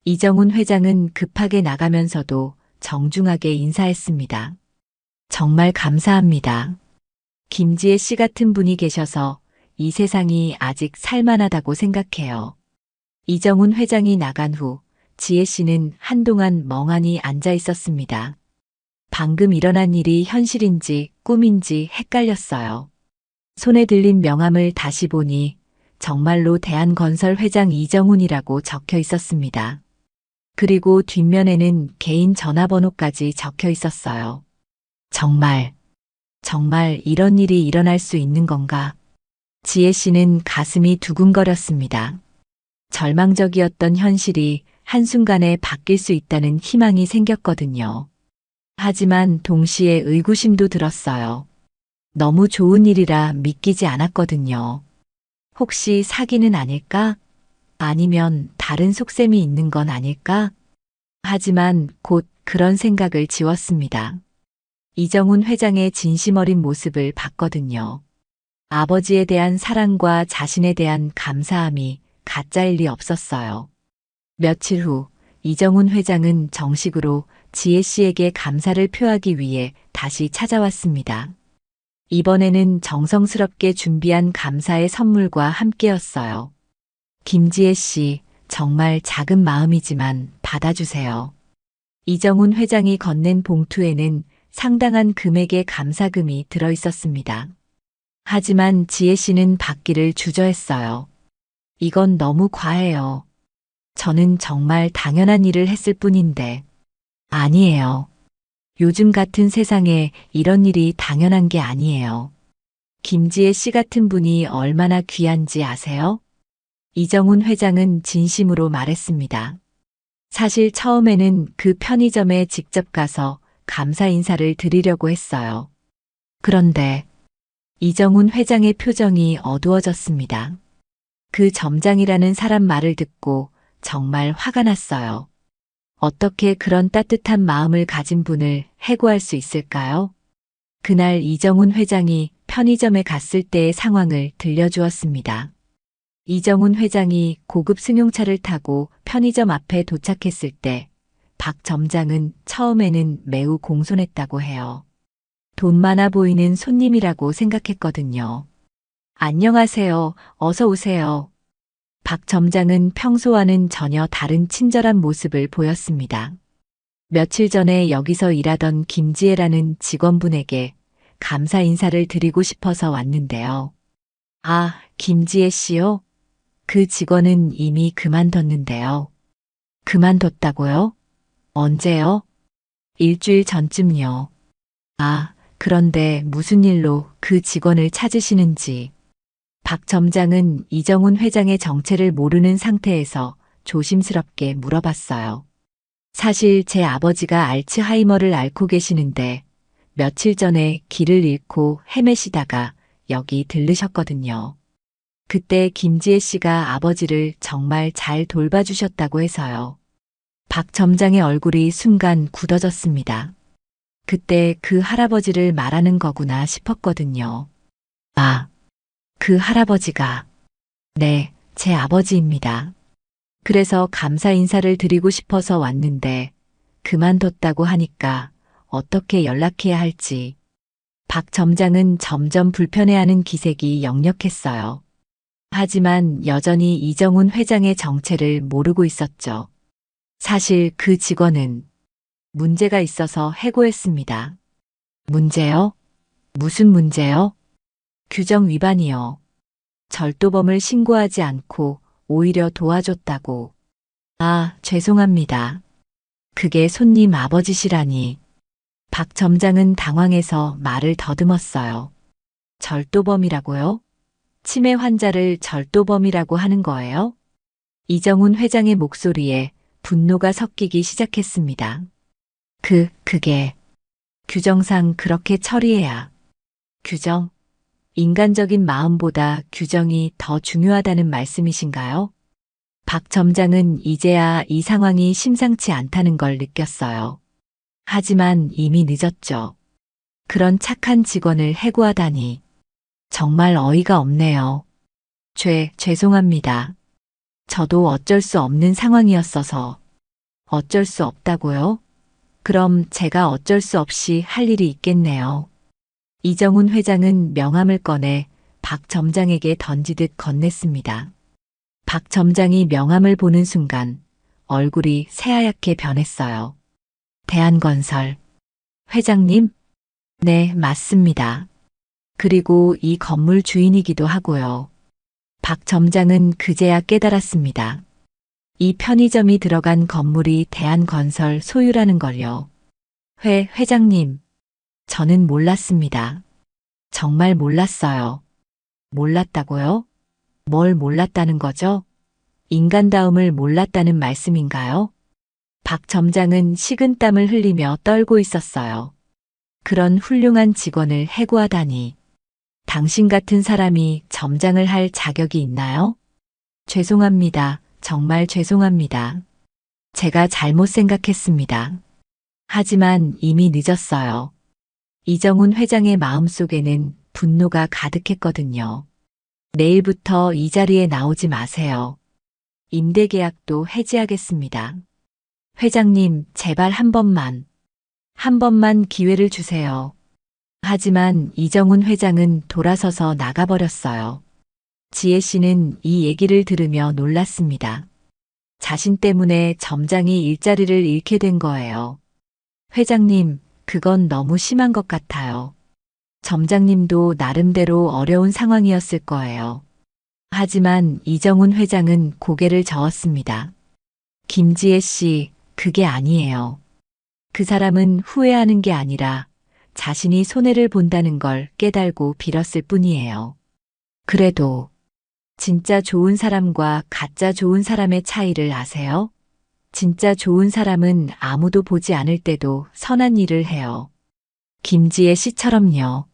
이정훈 회장은 급하게 나가면서도 정중하게 인사했습니다. 정말 감사합니다. 김지혜 씨 같은 분이 계셔서 이 세상이 아직 살만하다고 생각해요. 이정훈 회장이 나간 후 지혜 씨는 한동안 멍하니 앉아 있었습니다. 방금 일어난 일이 현실인지 꿈인지 헷갈렸어요. 손에 들린 명함을 다시 보니 정말로 대한건설 회장 이정훈이라고 적혀 있었습니다. 그리고 뒷면에는 개인 전화번호까지 적혀 있었어요. 정말 이런 일이 일어날 수 있는 건가? 지혜 씨는 가슴이 두근거렸습니다. 절망적이었던 현실이 한순간에 바뀔 수 있다는 희망이 생겼거든요. 하지만 동시에 의구심도 들었어요. 너무 좋은 일이라 믿기지 않았거든요. 혹시 사기는 아닐까? 아니면 다른 속셈이 있는 건 아닐까? 하지만 곧 그런 생각을 지웠습니다. 이정훈 회장의 진심 어린 모습을 봤거든요. 아버지에 대한 사랑과 자신에 대한 감사함이 가짜일 리 없었어요. 며칠 후 이정훈 회장은 정식으로 지혜 씨에게 감사를 표하기 위해 다시 찾아왔습니다. 이번에는 정성스럽게 준비한 감사의 선물과 함께였어요. 김지혜 씨, 정말 작은 마음이지만 받아주세요. 이정훈 회장이 건넨 봉투에는 상당한 금액의 감사금이 들어 있었습니다. 하지만 지혜 씨는 받기를 주저했어요. 이건 너무 과해요. 저는 정말 당연한 일을 했을 뿐인데. 아니에요. 요즘 같은 세상에 이런 일이 당연한 게 아니에요. 김지혜 씨 같은 분이 얼마나 귀한지 아세요? 이정훈 회장은 진심으로 말했습니다. 사실 처음에는 그 편의점에 직접 가서 감사 인사를 드리려고 했어요. 그런데 이정훈 회장의 표정이 어두워졌습니다. 그 점장이라는 사람 말을 듣고 정말 화가 났어요. 어떻게 그런 따뜻한 마음을 가진 분을 해고할 수 있을까요? 그날 이정훈 회장이 편의점에 갔을 때의 상황을 들려주었습니다. 이정훈 회장이 고급 승용차를 타고 편의점 앞에 도착했을 때 박 점장은 처음에는 매우 공손했다고 해요. 돈 많아 보이는 손님이라고 생각했거든요. 안녕하세요. 어서 오세요. 박 점장은 평소와는 전혀 다른 친절한 모습을 보였습니다. 며칠 전에 여기서 일하던 김지혜라는 직원분에게 감사 인사를 드리고 싶어서 왔는데요. 아, 김지혜 씨요? 그 직원은 이미 그만뒀는데요. 그만뒀다고요? 언제요? 일주일 전쯤요. 아, 그런데 무슨 일로 그 직원을 찾으시는지. 박 점장은 이정훈 회장의 정체를 모르는 상태에서 조심스럽게 물어봤어요. 사실 제 아버지가 알츠하이머를 앓고 계시는데 며칠 전에 길을 잃고 헤매시다가 여기 들르셨거든요. 그때 김지혜 씨가 아버지를 정말 잘 돌봐주셨다고 해서요. 박 점장의 얼굴이 순간 굳어졌습니다. 그때 그 할아버지를 말하는 거구나 싶었거든요. 아, 그 할아버지가. 네, 제 아버지입니다. 그래서 감사 인사를 드리고 싶어서 왔는데 그만뒀다고 하니까 어떻게 연락해야 할지. 박 점장은 점점 불편해하는 기색이 역력했어요. 하지만 여전히 이정훈 회장의 정체를 모르고 있었죠. 사실 그 직원은 문제가 있어서 해고했습니다. 문제요? 무슨 문제요? 규정 위반이요. 절도범을 신고하지 않고 오히려 도와줬다고. 아, 죄송합니다. 그게 손님 아버지시라니. 박 점장은 당황해서 말을 더듬었어요. 절도범이라고요? 치매 환자를 절도범이라고 하는 거예요? 이정훈 회장의 목소리에 분노가 섞이기 시작했습니다. 그게 규정상 그렇게 처리해야. 규정? 인간적인 마음보다 규정이 더 중요하다는 말씀이신가요? 박 점장은 이제야 이 상황이 심상치 않다는 걸 느꼈어요. 하지만 이미 늦었죠. 그런 착한 직원을 해고하다니. 정말 어이가 없네요. 죄송합니다. 저도 어쩔 수 없는 상황이었어서. 어쩔 수 없다고요? 그럼 제가 어쩔 수 없이 할 일이 있겠네요. 이정훈 회장은 명함을 꺼내 박 점장에게 던지듯 건넸습니다. 박 점장이 명함을 보는 순간 얼굴이 새하얗게 변했어요. 대한건설. 회장님? 네, 맞습니다. 그리고 이 건물 주인이기도 하고요. 박 점장은 그제야 깨달았습니다. 이 편의점이 들어간 건물이 대한건설 소유라는 걸요. 회장님. 저는 몰랐습니다. 정말 몰랐어요. 몰랐다고요? 뭘 몰랐다는 거죠? 인간다움을 몰랐다는 말씀인가요? 박 점장은 식은땀을 흘리며 떨고 있었어요. 그런 훌륭한 직원을 해고하다니. 당신 같은 사람이 점장을 할 자격이 있나요? 죄송합니다. 정말 죄송합니다. 제가 잘못 생각했습니다. 하지만 이미 늦었어요. 이정훈 회장의 마음속에는 분노가 가득했거든요. 내일부터 이 자리에 나오지 마세요. 임대계약도 해지하겠습니다. 회장님, 제발 한 번만 기회를 주세요. 하지만 이정훈 회장은 돌아서서 나가버렸어요. 지혜 씨는 이 얘기를 들으며 놀랐습니다. 자신 때문에 점장이 일자리를 잃게 된 거예요. 회장님, 그건 너무 심한 것 같아요. 점장님도 나름대로 어려운 상황이었을 거예요. 하지만 이정훈 회장은 고개를 저었습니다. 김지혜 씨, 그게 아니에요. 그 사람은 후회하는 게 아니라 자신이 손해를 본다는 걸 깨달고 빌었을 뿐이에요. 그래도 진짜 좋은 사람과 가짜 좋은 사람의 차이를 아세요? 진짜 좋은 사람은 아무도 보지 않을 때도 선한 일을 해요. 김지혜 씨처럼요.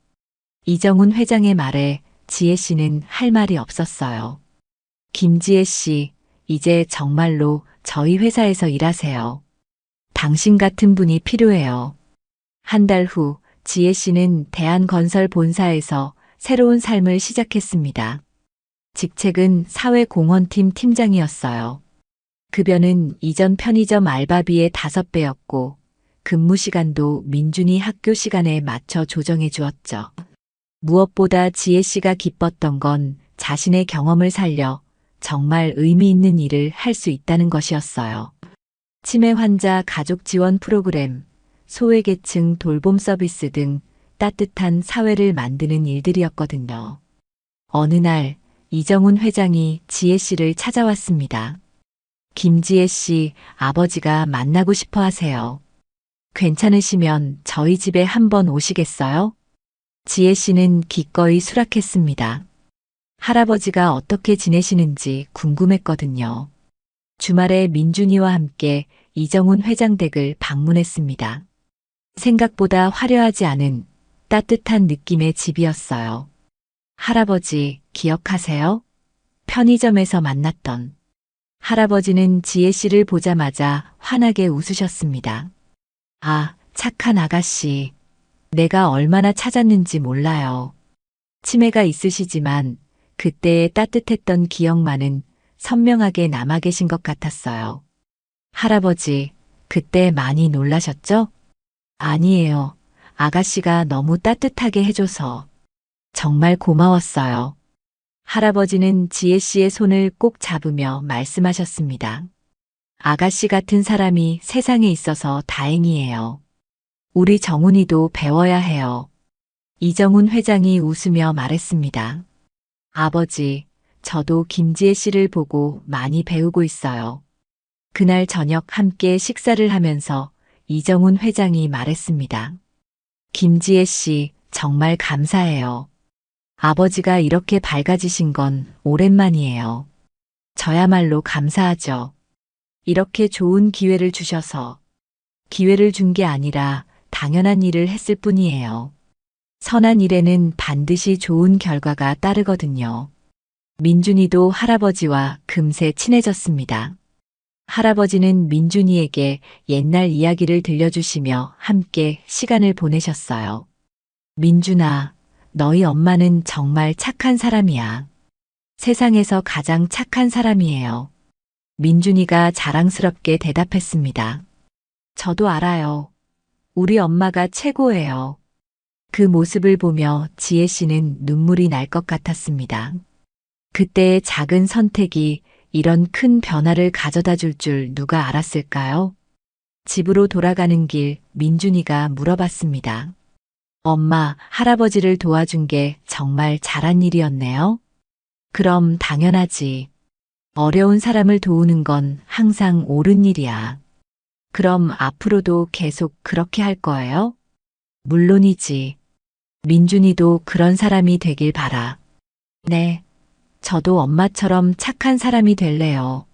이정훈 회장의 말에 지혜 씨는 할 말이 없었어요. 김지혜 씨, 이제 정말로 저희 회사에서 일하세요. 당신 같은 분이 필요해요. 한 달 후 지혜 씨는 대한건설 본사에서 새로운 삶을 시작했습니다. 직책은 사회공헌팀 팀장이었어요. 급여는 이전 편의점 알바비의 5배였고 근무 시간도 민준이 학교 시간에 맞춰 조정해 주었죠. 무엇보다 지혜 씨가 기뻤던 건 자신의 경험을 살려 정말 의미 있는 일을 할 수 있다는 것이었어요. 치매 환자 가족 지원 프로그램, 소외계층 돌봄 서비스 등 따뜻한 사회를 만드는 일들이었거든요. 어느 날 이정훈 회장이 지혜 씨를 찾아왔습니다. 김지혜 씨, 아버지가 만나고 싶어 하세요. 괜찮으시면 저희 집에 한번 오시겠어요? 지혜 씨는 기꺼이 수락했습니다. 할아버지가 어떻게 지내시는지 궁금했거든요. 주말에 민준이와 함께 이정훈 회장 댁을 방문했습니다. 생각보다 화려하지 않은 따뜻한 느낌의 집이었어요. 할아버지, 기억하세요? 편의점에서 만났던. 할아버지는 지혜 씨를 보자마자 환하게 웃으셨습니다. 아, 착한 아가씨. 내가 얼마나 찾았는지 몰라요. 치매가 있으시지만 그때의 따뜻했던 기억만은 선명하게 남아 계신 것 같았어요. 할아버지, 그때 많이 놀라셨죠? 아니에요. 아가씨가 너무 따뜻하게 해줘서. 정말 고마웠어요. 할아버지는 지혜 씨의 손을 꼭 잡으며 말씀하셨습니다. 아가씨 같은 사람이 세상에 있어서 다행이에요. 우리 정훈이도 배워야 해요. 이정훈 회장이 웃으며 말했습니다. 아버지, 저도 김지혜 씨를 보고 많이 배우고 있어요. 그날 저녁 함께 식사를 하면서 이정훈 회장이 말했습니다. 김지혜 씨, 정말 감사해요. 아버지가 이렇게 밝아지신 건 오랜만이에요. 저야말로 감사하죠. 이렇게 좋은 기회를 주셔서 기회를 준 게 아니라 당연한 일을 했을 뿐이에요. 선한 일에는 반드시 좋은 결과가 따르거든요. 민준이도 할아버지와 금세 친해졌습니다. 할아버지는 민준이에게 옛날 이야기를 들려주시며 함께 시간을 보내셨어요. 민준아, 너희 엄마는 정말 착한 사람이야. 세상에서 가장 착한 사람이에요. 민준이가 자랑스럽게 대답했습니다. 저도 알아요. 우리 엄마가 최고예요. 그 모습을 보며 지혜 씨는 눈물이 날 것 같았습니다. 그때의 작은 선택이 이런 큰 변화를 가져다 줄 줄 누가 알았을까요? 집으로 돌아가는 길 민준이가 물어봤습니다. 엄마, 할아버지를 도와준 게 정말 잘한 일이었네요. 그럼 당연하지. 어려운 사람을 도우는 건 항상 옳은 일이야. 그럼 앞으로도 계속 그렇게 할 거예요? 물론이지. 민준이도 그런 사람이 되길 바라. 네. 저도 엄마처럼 착한 사람이 될래요.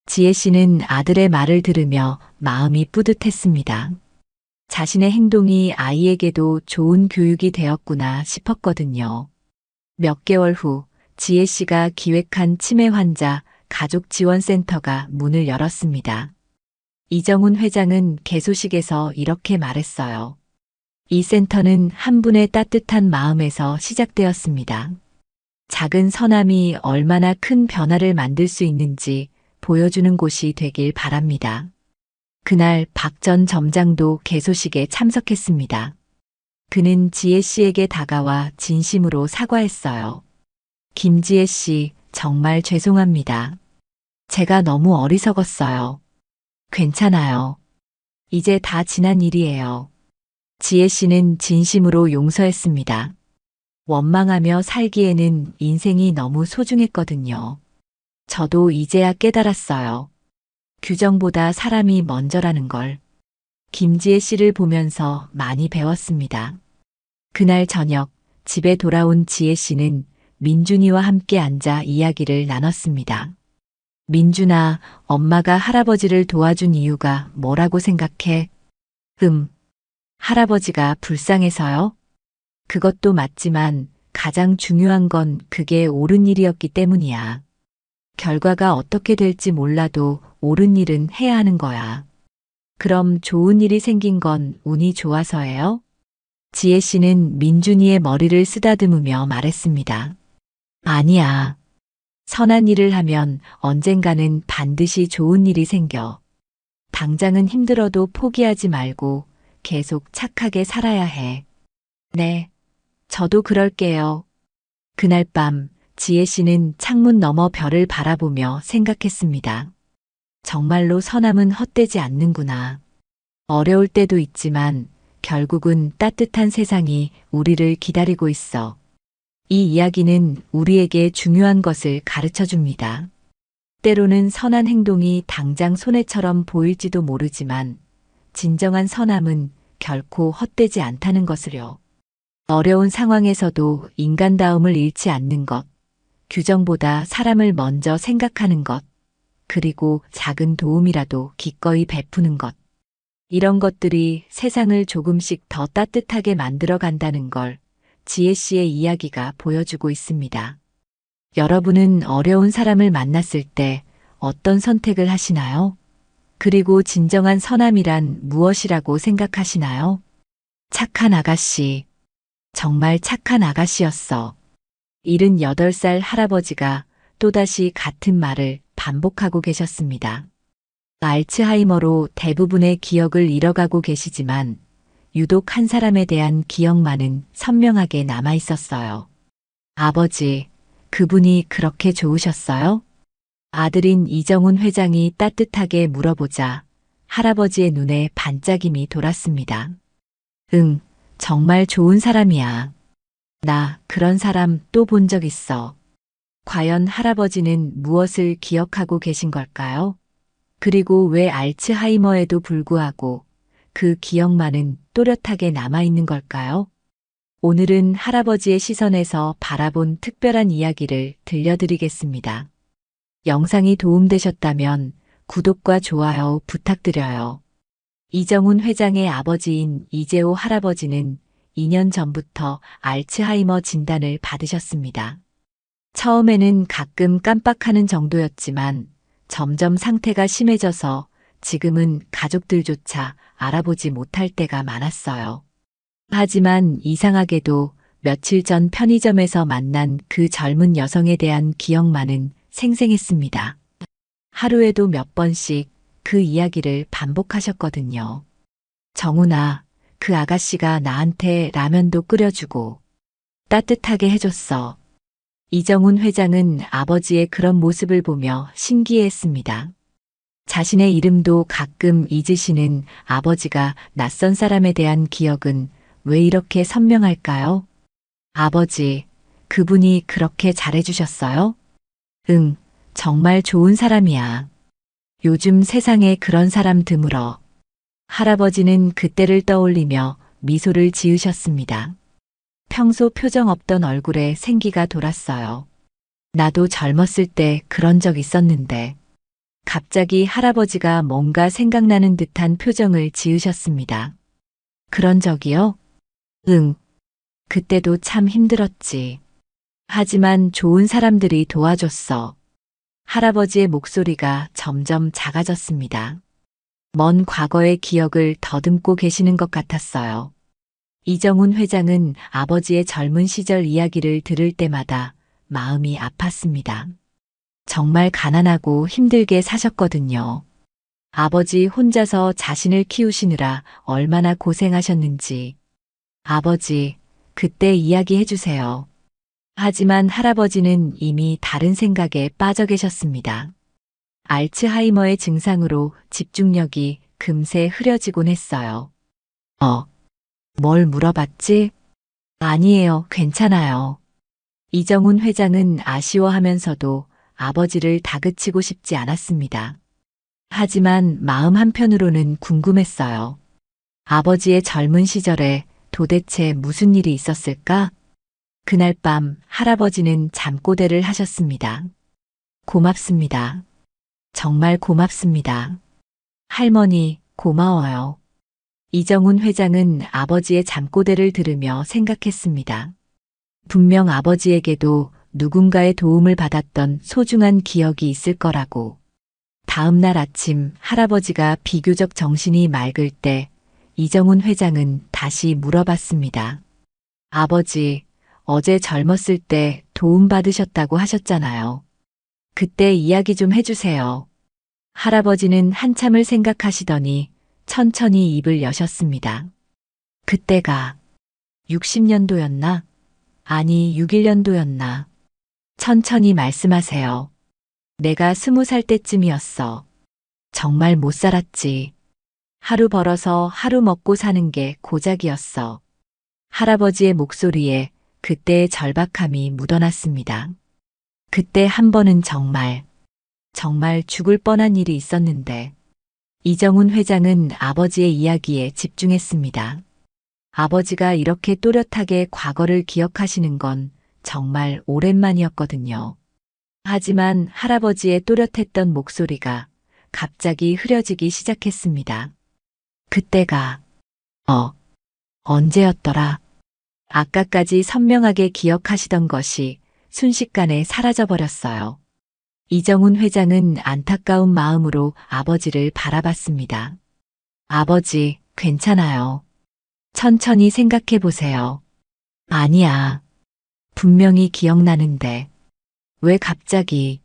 지혜 씨는 아들의 말을 들으며 마음이 뿌듯했습니다. 자신의 행동이 아이에게도 좋은 교육이 되었구나 싶었거든요. 몇 개월 후 지혜 씨가 기획한 치매 환자 가족지원센터가 문을 열었습니다. 이정훈 회장은 개소식에서 이렇게 말했어요. 이 센터는 한 분의 따뜻한 마음에서 시작되었습니다. 작은 선함이 얼마나 큰 변화를 만들 수 있는지 보여주는 곳이 되길 바랍니다. 그날 박 전 점장도 개소식에 참석했습니다. 그는 지혜 씨에게 다가와 진심으로 사과했어요. 김지혜 씨, 정말 죄송합니다. 제가 너무 어리석었어요. 괜찮아요. 이제 다 지난 일이에요. 지혜 씨는 진심으로 용서했습니다. 원망하며 살기에는 인생이 너무 소중했거든요. 저도 이제야 깨달았어요. 규정보다 사람이 먼저라는 걸. 김지혜 씨를 보면서 많이 배웠습니다. 그날 저녁 집에 돌아온 지혜 씨는 민준이와 함께 앉아 이야기를 나눴습니다. 민준아, 엄마가 할아버지를 도와준 이유가 뭐라고 생각해? 할아버지가 불쌍해서요? 그것도 맞지만 가장 중요한 건 그게 옳은 일이었기 때문이야. 결과가 어떻게 될지 몰라도 옳은 일은 해야 하는 거야. 그럼 좋은 일이 생긴 건 운이 좋아서예요? 지혜 씨는 민준이의 머리를 쓰다듬으며 말했습니다. 아니야. 선한 일을 하면 언젠가는 반드시 좋은 일이 생겨. 당장은 힘들어도 포기하지 말고 계속 착하게 살아야 해. 네, 저도 그럴게요. 그날 밤 지혜 씨는 창문 너머 별을 바라보며 생각했습니다. 정말로 선함은 헛되지 않는구나. 어려울 때도 있지만 결국은 따뜻한 세상이 우리를 기다리고 있어. 이 이야기는 우리에게 중요한 것을 가르쳐 줍니다. 때로는 선한 행동이 당장 손해처럼 보일지도 모르지만 진정한 선함은 결코 헛되지 않다는 것을요. 어려운 상황에서도 인간다움을 잃지 않는 것, 규정보다 사람을 먼저 생각하는 것, 그리고 작은 도움이라도 기꺼이 베푸는 것. 이런 것들이 세상을 조금씩 더 따뜻하게 만들어 간다는 걸 지혜 씨의 이야기가 보여주고 있습니다. 여러분은 어려운 사람을 만났을 때 어떤 선택을 하시나요? 그리고 진정한 선함이란 무엇이라고 생각하시나요? 착한 아가씨. 정말 착한 아가씨였어. 78살 할아버지가 또다시 같은 말을 반복하고 계셨습니다. 알츠하이머로 대부분의 기억을 잃어가고 계시지만 유독 한 사람에 대한 기억만은 선명하게 남아 있었어요. 아버지, 그분이 그렇게 좋으셨어요? 아들인 이정훈 회장이 따뜻하게 물어보자 할아버지의 눈에 반짝임이 돌았습니다. 응, 정말 좋은 사람이야. 나 그런 사람 또 본 적 있어. 과연 할아버지는 무엇을 기억하고 계신 걸까요? 그리고 왜 알츠하이머에도 불구하고 그 기억만은 또렷하게 남아있는 걸까요? 오늘은 할아버지의 시선에서 바라본 특별한 이야기를 들려드리겠습니다. 영상이 도움되셨다면 구독과 좋아요 부탁드려요. 이정훈 회장의 아버지인 이재호 할아버지는 2년 전부터 알츠하이머 진단을 받으셨습니다. 처음에는 가끔 깜빡하는 정도였지만 점점 상태가 심해져서 지금은 가족들조차 알아보지 못할 때가 많았어요. 하지만 이상하게도 며칠 전 편의점에서 만난 그 젊은 여성에 대한 기억만은 생생했습니다. 하루에도 몇 번씩 그 이야기를 반복하셨거든요. 정훈아, 그 아가씨가 나한테 라면도 끓여주고 따뜻하게 해줬어. 이정훈 회장은 아버지의 그런 모습을 보며 신기해했습니다. 자신의 이름도 가끔 잊으시는 아버지가 낯선 사람에 대한 기억은 왜 이렇게 선명할까요? 아버지, 그분이 그렇게 잘해주셨어요? 응, 정말 좋은 사람이야. 요즘 세상에 그런 사람 드물어. 할아버지는 그때를 떠올리며 미소를 지으셨습니다. 평소 표정 없던 얼굴에 생기가 돌았어요. 나도 젊었을 때 그런 적 있었는데. 갑자기 할아버지가 뭔가 생각나는 듯한 표정을 지으셨습니다. 그런 적이요? 응. 그때도 참 힘들었지. 하지만 좋은 사람들이 도와줬어. 할아버지의 목소리가 점점 작아졌습니다. 먼 과거의 기억을 더듬고 계시는 것 같았어요. 이정훈 회장은 아버지의 젊은 시절 이야기를 들을 때마다 마음이 아팠습니다. 정말 가난하고 힘들게 사셨거든요. 아버지 혼자서 자신을 키우시느라 얼마나 고생하셨는지. 아버지, 그때 이야기해 주세요. 하지만 할아버지는 이미 다른 생각에 빠져 계셨습니다. 알츠하이머의 증상으로 집중력이 금세 흐려지곤 했어요. 뭘 물어봤지? 아니에요, 괜찮아요. 이정훈 회장은 아쉬워하면서도 아버지를 다그치고 싶지 않았습니다. 하지만 마음 한편으로는 궁금했어요. 아버지의 젊은 시절에 도대체 무슨 일이 있었을까? 그날 밤 할아버지는 잠꼬대를 하셨습니다. 고맙습니다. 정말 고맙습니다. 할머니, 고마워요. 이정훈 회장은 아버지의 잠꼬대를 들으며 생각했습니다. 분명 아버지에게도 누군가의 도움을 받았던 소중한 기억이 있을 거라고. 다음 날 아침 할아버지가 비교적 정신이 맑을 때 이정훈 회장은 다시 물어봤습니다. 아버지, 어제 젊었을 때 도움받으셨다고 하셨잖아요. 그때 이야기 좀 해주세요. 할아버지는 한참을 생각하시더니 천천히 입을 여셨습니다. 그때가 60년도였나? 아니, 61년도였나? 천천히 말씀하세요. 내가 20살 때쯤이었어. 정말 못 살았지. 하루 벌어서 하루 먹고 사는 게 고작이었어. 할아버지의 목소리에 그때의 절박함이 묻어났습니다. 그때 한 번은 정말 죽을 뻔한 일이 있었는데 이정훈 회장은 아버지의 이야기에 집중했습니다. 아버지가 이렇게 또렷하게 과거를 기억하시는 건 정말 오랜만이었거든요. 하지만 할아버지의 또렷했던 목소리가 갑자기 흐려지기 시작했습니다. 그때가 언제였더라? 아까까지 선명하게 기억하시던 것이 순식간에 사라져버렸어요. 이정훈 회장은 안타까운 마음으로 아버지를 바라봤습니다. 아버지, 괜찮아요. 천천히 생각해 보세요. 아니야. 분명히 기억나는데. 왜 갑자기?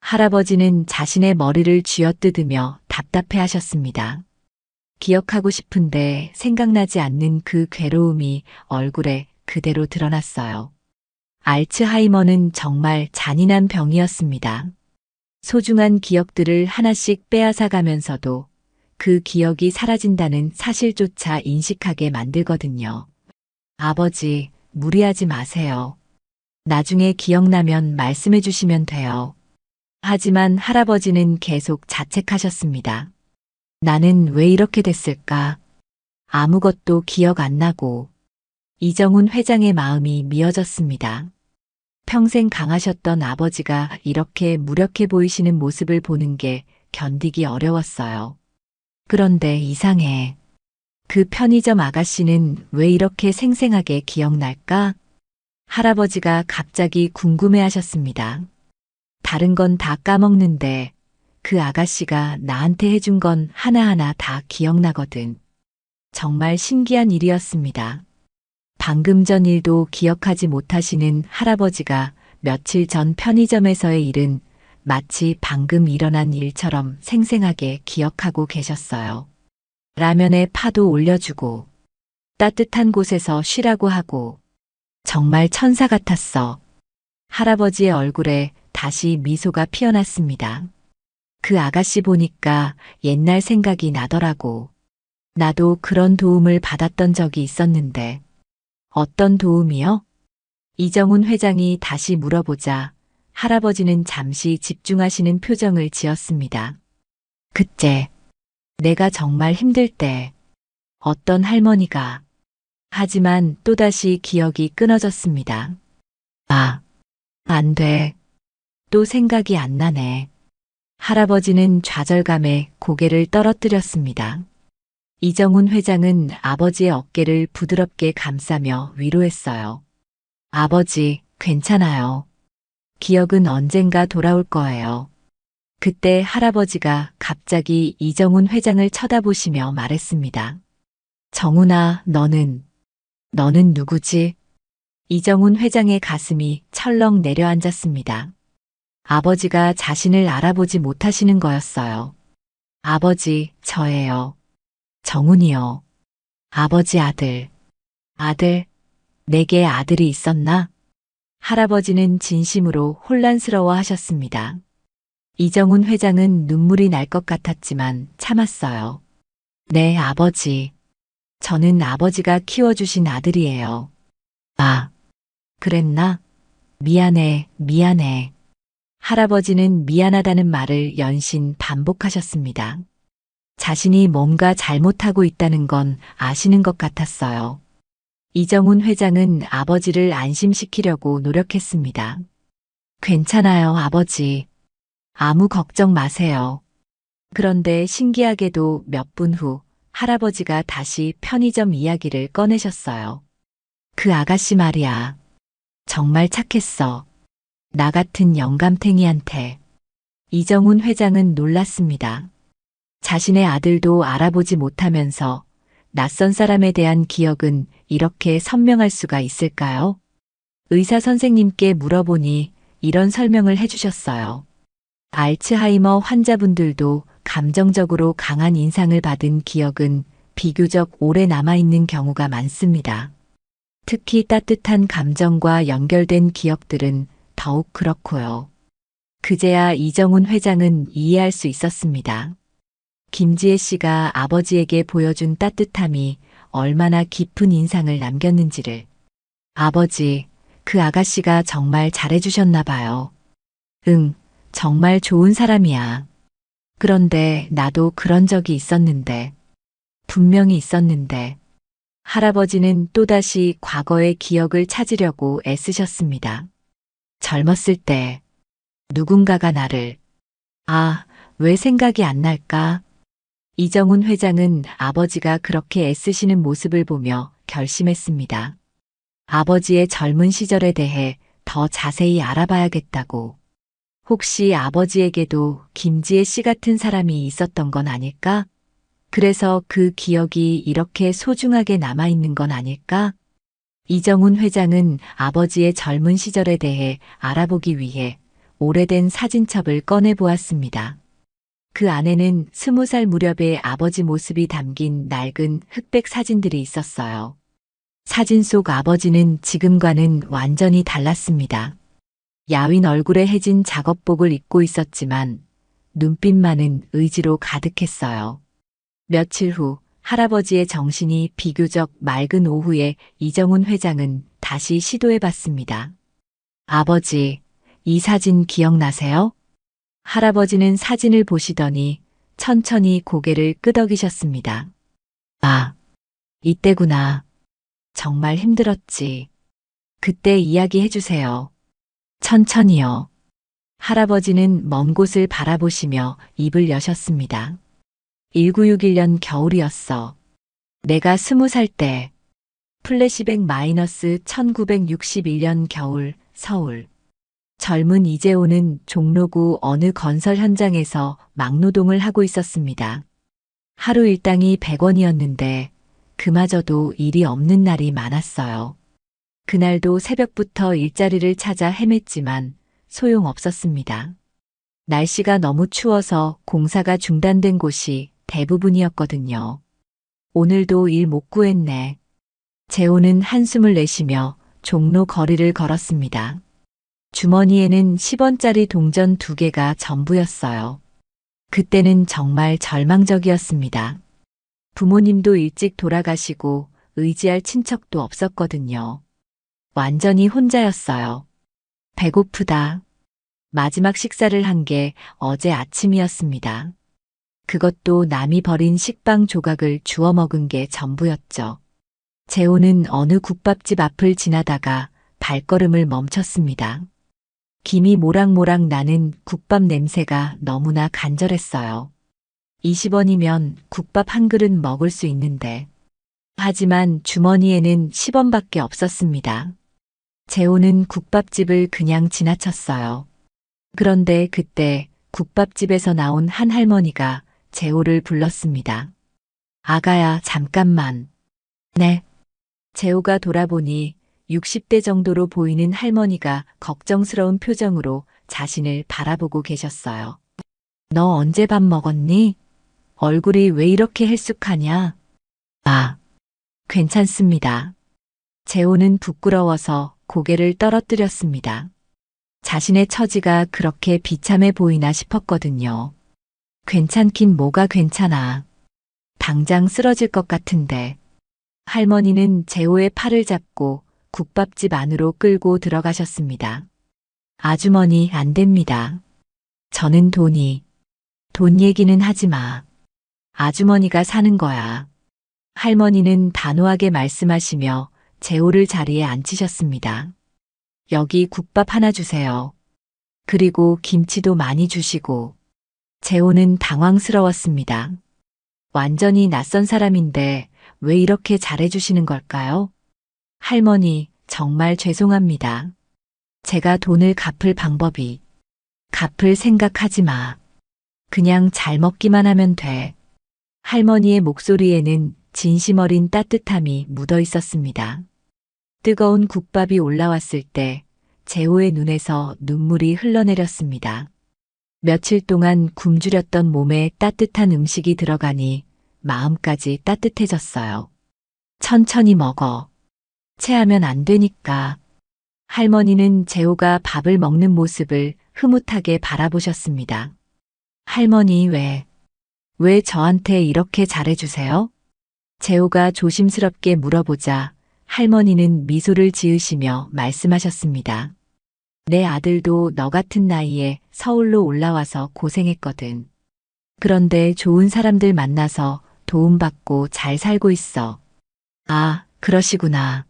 할아버지는 자신의 머리를 쥐어뜯으며 답답해 하셨습니다. 기억하고 싶은데 생각나지 않는 그 괴로움이 얼굴에 그대로 드러났어요. 알츠하이머는 정말 잔인한 병이었습니다. 소중한 기억들을 하나씩 빼앗아 가면서도 그 기억이 사라진다는 사실조차 인식하게 만들거든요. 아버지, 무리하지 마세요. 나중에 기억나면 말씀해 주시면 돼요. 하지만 할아버지는 계속 자책하셨습니다. 나는 왜 이렇게 됐을까? 아무것도 기억 안 나고. 이정훈 회장의 마음이 미어졌습니다. 평생 강하셨던 아버지가 이렇게 무력해 보이시는 모습을 보는 게 견디기 어려웠어요. 그런데 이상해. 그 편의점 아가씨는 왜 이렇게 생생하게 기억날까? 할아버지가 갑자기 궁금해 하셨습니다. 다른 건 다 까먹는데 그 아가씨가 나한테 해준 건 하나하나 다 기억나거든. 정말 신기한 일이었습니다. 방금 전 일도 기억하지 못하시는 할아버지가 며칠 전 편의점에서의 일은 마치 방금 일어난 일처럼 생생하게 기억하고 계셨어요. 라면에 파도 올려주고 따뜻한 곳에서 쉬라고 하고 정말 천사 같았어. 할아버지의 얼굴에 다시 미소가 피어났습니다. 그 아가씨 보니까 옛날 생각이 나더라고. 나도 그런 도움을 받았던 적이 있었는데. 어떤 도움이요? 이정훈 회장이 다시 물어보자 할아버지는 잠시 집중하시는 표정을 지었습니다. 그때 내가 정말 힘들 때 어떤 할머니가 하지만 또다시 기억이 끊어졌습니다. 아, 안 돼. 또 생각이 안 나네. 할아버지는 좌절감에 고개를 떨어뜨렸습니다. 이정훈 회장은 아버지의 어깨를 부드럽게 감싸며 위로했어요. 아버지, 괜찮아요. 기억은 언젠가 돌아올 거예요. 그때 할아버지가 갑자기 이정훈 회장을 쳐다보시며 말했습니다. 정훈아, 너는 누구지? 이정훈 회장의 가슴이 철렁 내려앉았습니다. 아버지가 자신을 알아보지 못하시는 거였어요. 아버지, 저예요. 정훈이요. 아버지 아들. 아들? 내게 아들이 있었나? 할아버지는 진심으로 혼란스러워 하셨습니다. 이정훈 회장은 눈물이 날 것 같았지만 참았어요. 네, 아버지. 저는 아버지가 키워주신 아들이에요. 아, 그랬나? 미안해. 할아버지는 미안하다는 말을 연신 반복하셨습니다. 자신이 뭔가 잘못하고 있다는 건 아시는 것 같았어요. 이정훈 회장은 아버지를 안심시키려고 노력했습니다. 괜찮아요, 아버지. 아무 걱정 마세요. 그런데 신기하게도 몇 분 후 할아버지가 다시 편의점 이야기를 꺼내셨어요. 그 아가씨 말이야. 정말 착했어. 나 같은 영감탱이한테. 이정훈 회장은 놀랐습니다. 자신의 아들도 알아보지 못하면서 낯선 사람에 대한 기억은 이렇게 선명할 수가 있을까요? 의사 선생님께 물어보니 이런 설명을 해주셨어요. 알츠하이머 환자분들도 감정적으로 강한 인상을 받은 기억은 비교적 오래 남아있는 경우가 많습니다. 특히 따뜻한 감정과 연결된 기억들은 더욱 그렇고요. 그제야 이정훈 회장은 이해할 수 있었습니다. 김지혜 씨가 아버지에게 보여준 따뜻함이 얼마나 깊은 인상을 남겼는지를. 아버지, 그 아가씨가 정말 잘해주셨나 봐요. 응, 정말 좋은 사람이야. 그런데 나도 그런 적이 있었는데. 분명히 있었는데. 할아버지는 또다시 과거의 기억을 찾으려고 애쓰셨습니다. 젊었을 때 누군가가 나를 왜 생각이 안 날까? 이정훈 회장은 아버지가 그렇게 애쓰시는 모습을 보며 결심했습니다. 아버지의 젊은 시절에 대해 더 자세히 알아봐야겠다고. 혹시 아버지에게도 김지혜 씨 같은 사람이 있었던 건 아닐까? 그래서 그 기억이 이렇게 소중하게 남아있는 건 아닐까? 이정훈 회장은 아버지의 젊은 시절에 대해 알아보기 위해 오래된 사진첩을 꺼내 보았습니다. 그 안에는 20살 무렵의 아버지 모습이 담긴 낡은 흑백 사진들이 있었어요. 사진 속 아버지는 지금과는 완전히 달랐습니다. 야윈 얼굴에 해진 작업복을 입고 있었지만 눈빛만은 의지로 가득했어요. 며칠 후 할아버지의 정신이 비교적 맑은 오후에 이정훈 회장은 다시 시도해 봤습니다. 아버지, 이 사진 기억나세요? 할아버지는 사진을 보시더니 천천히 고개를 끄덕이셨습니다. 아, 이때구나. 정말 힘들었지. 그때 이야기해 주세요. 천천히요. 할아버지는 먼 곳을 바라보시며 입을 여셨습니다. 1961년 겨울이었어. 내가 20살 때. 플래시백 마이너스 1961년 겨울 서울. 젊은 이재호는 종로구 어느 건설 현장에서 막노동을 하고 있었습니다. 하루 일당이 100원이었는데 그마저도 일이 없는 날이 많았어요. 그날도 새벽부터 일자리를 찾아 헤맸지만 소용없었습니다. 날씨가 너무 추워서 공사가 중단된 곳이 대부분이었거든요. 오늘도 일 못 구했네. 재호는 한숨을 내쉬며 종로 거리를 걸었습니다. 주머니에는 10원짜리 동전 2개가 전부였어요. 그때는 정말 절망적이었습니다. 부모님도 일찍 돌아가시고 의지할 친척도 없었거든요. 완전히 혼자였어요. 배고프다. 마지막 식사를 한 게 어제 아침이었습니다. 그것도 남이 버린 식빵 조각을 주워 먹은 게 전부였죠. 재호는 어느 국밥집 앞을 지나다가 발걸음을 멈췄습니다. 김이 모락모락 나는 국밥 냄새가 너무나 간절했어요. 20원이면 국밥 한 그릇 먹을 수 있는데. 하지만 주머니에는 10원밖에 없었습니다. 재호는 국밥집을 그냥 지나쳤어요. 그런데 그때 국밥집에서 나온 한 할머니가 재호를 불렀습니다. 아가야, 잠깐만. 네. 재호가 돌아보니 60대 정도로 보이는 할머니가 걱정스러운 표정으로 자신을 바라보고 계셨어요. 너 언제 밥 먹었니? 얼굴이 왜 이렇게 헬쑥하냐? 아, 괜찮습니다. 재호는 부끄러워서 고개를 떨어뜨렸습니다. 자신의 처지가 그렇게 비참해 보이나 싶었거든요. 괜찮긴 뭐가 괜찮아. 당장 쓰러질 것 같은데. 할머니는 재호의 팔을 잡고 국밥집 안으로 끌고 들어가셨습니다. 아주머니, 안 됩니다. 저는 돈 얘기는 하지 마. 아주머니가 사는 거야. 할머니는 단호하게 말씀하시며 재호를 자리에 앉히셨습니다. 여기 국밥 하나 주세요. 그리고 김치도 많이 주시고. 재호는 당황스러웠습니다. 완전히 낯선 사람인데 왜 이렇게 잘해주시는 걸까요? 할머니, 정말 죄송합니다. 제가 돈을 갚을 갚을 생각하지 마. 그냥 잘 먹기만 하면 돼. 할머니의 목소리에는 진심 어린 따뜻함이 묻어 있었습니다. 뜨거운 국밥이 올라왔을 때 재호의 눈에서 눈물이 흘러내렸습니다. 며칠 동안 굶주렸던 몸에 따뜻한 음식이 들어가니 마음까지 따뜻해졌어요. 천천히 먹어. 체하면 안 되니까. 할머니는 재호가 밥을 먹는 모습을 흐뭇하게 바라보셨습니다. 할머니, 왜 저한테 이렇게 잘해주세요? 재호가 조심스럽게 물어보자 할머니는 미소를 지으시며 말씀하셨습니다. 내 아들도 너 같은 나이에 서울로 올라와서 고생했거든. 그런데 좋은 사람들 만나서 도움받고 잘 살고 있어. 아, 그러시구나.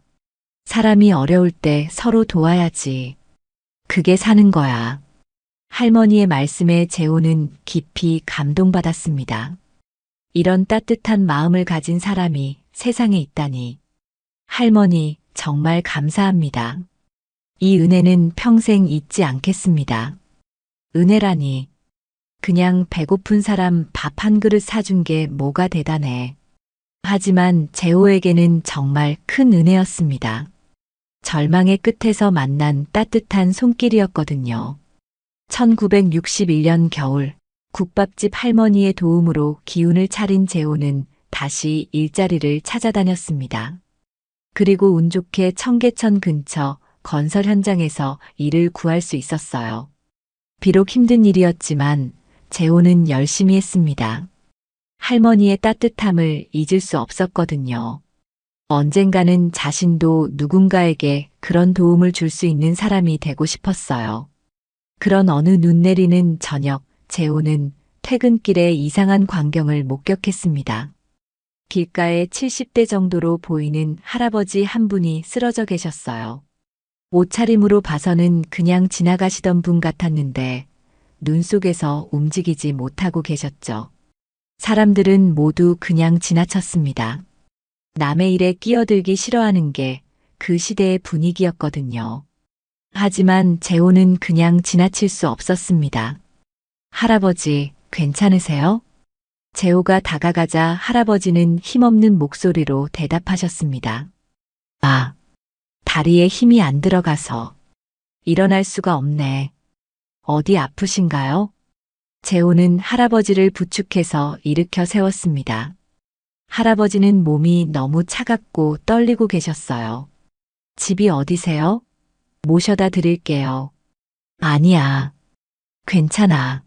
사람이 어려울 때 서로 도와야지. 그게 사는 거야. 할머니의 말씀에 재호는 깊이 감동받았습니다. 이런 따뜻한 마음을 가진 사람이 세상에 있다니. 할머니, 정말 감사합니다. 이 은혜는 평생 잊지 않겠습니다. 은혜라니. 그냥 배고픈 사람 밥 한 그릇 사준 게 뭐가 대단해. 하지만 재호에게는 정말 큰 은혜였습니다. 절망의 끝에서 만난 따뜻한 손길이었거든요. 1961년 겨울, 국밥집 할머니의 도움으로 기운을 차린 재호는 다시 일자리를 찾아다녔습니다. 그리고 운 좋게 청계천 근처 건설 현장에서 일을 구할 수 있었어요. 비록 힘든 일이었지만 재호는 열심히 했습니다. 할머니의 따뜻함을 잊을 수 없었거든요. 언젠가는 자신도 누군가에게 그런 도움을 줄 수 있는 사람이 되고 싶었어요. 그런 어느 눈 내리는 저녁, 재호는 퇴근길에 이상한 광경을 목격했습니다. 길가에 70대 정도로 보이는 할아버지 한 분이 쓰러져 계셨어요. 옷차림으로 봐서는 그냥 지나가시던 분 같았는데 눈 속에서 움직이지 못하고 계셨죠. 사람들은 모두 그냥 지나쳤습니다. 남의 일에 끼어들기 싫어하는 게 그 시대의 분위기였거든요. 하지만 재호는 그냥 지나칠 수 없었습니다. 할아버지, 괜찮으세요? 재호가 다가가자 할아버지는 힘없는 목소리로 대답하셨습니다. 아, 다리에 힘이 안 들어가서 일어날 수가 없네. 어디 아프신가요? 재호는 할아버지를 부축해서 일으켜 세웠습니다. 할아버지는 몸이 너무 차갑고 떨리고 계셨어요. 집이 어디세요? 모셔다 드릴게요. 아니야. 괜찮아.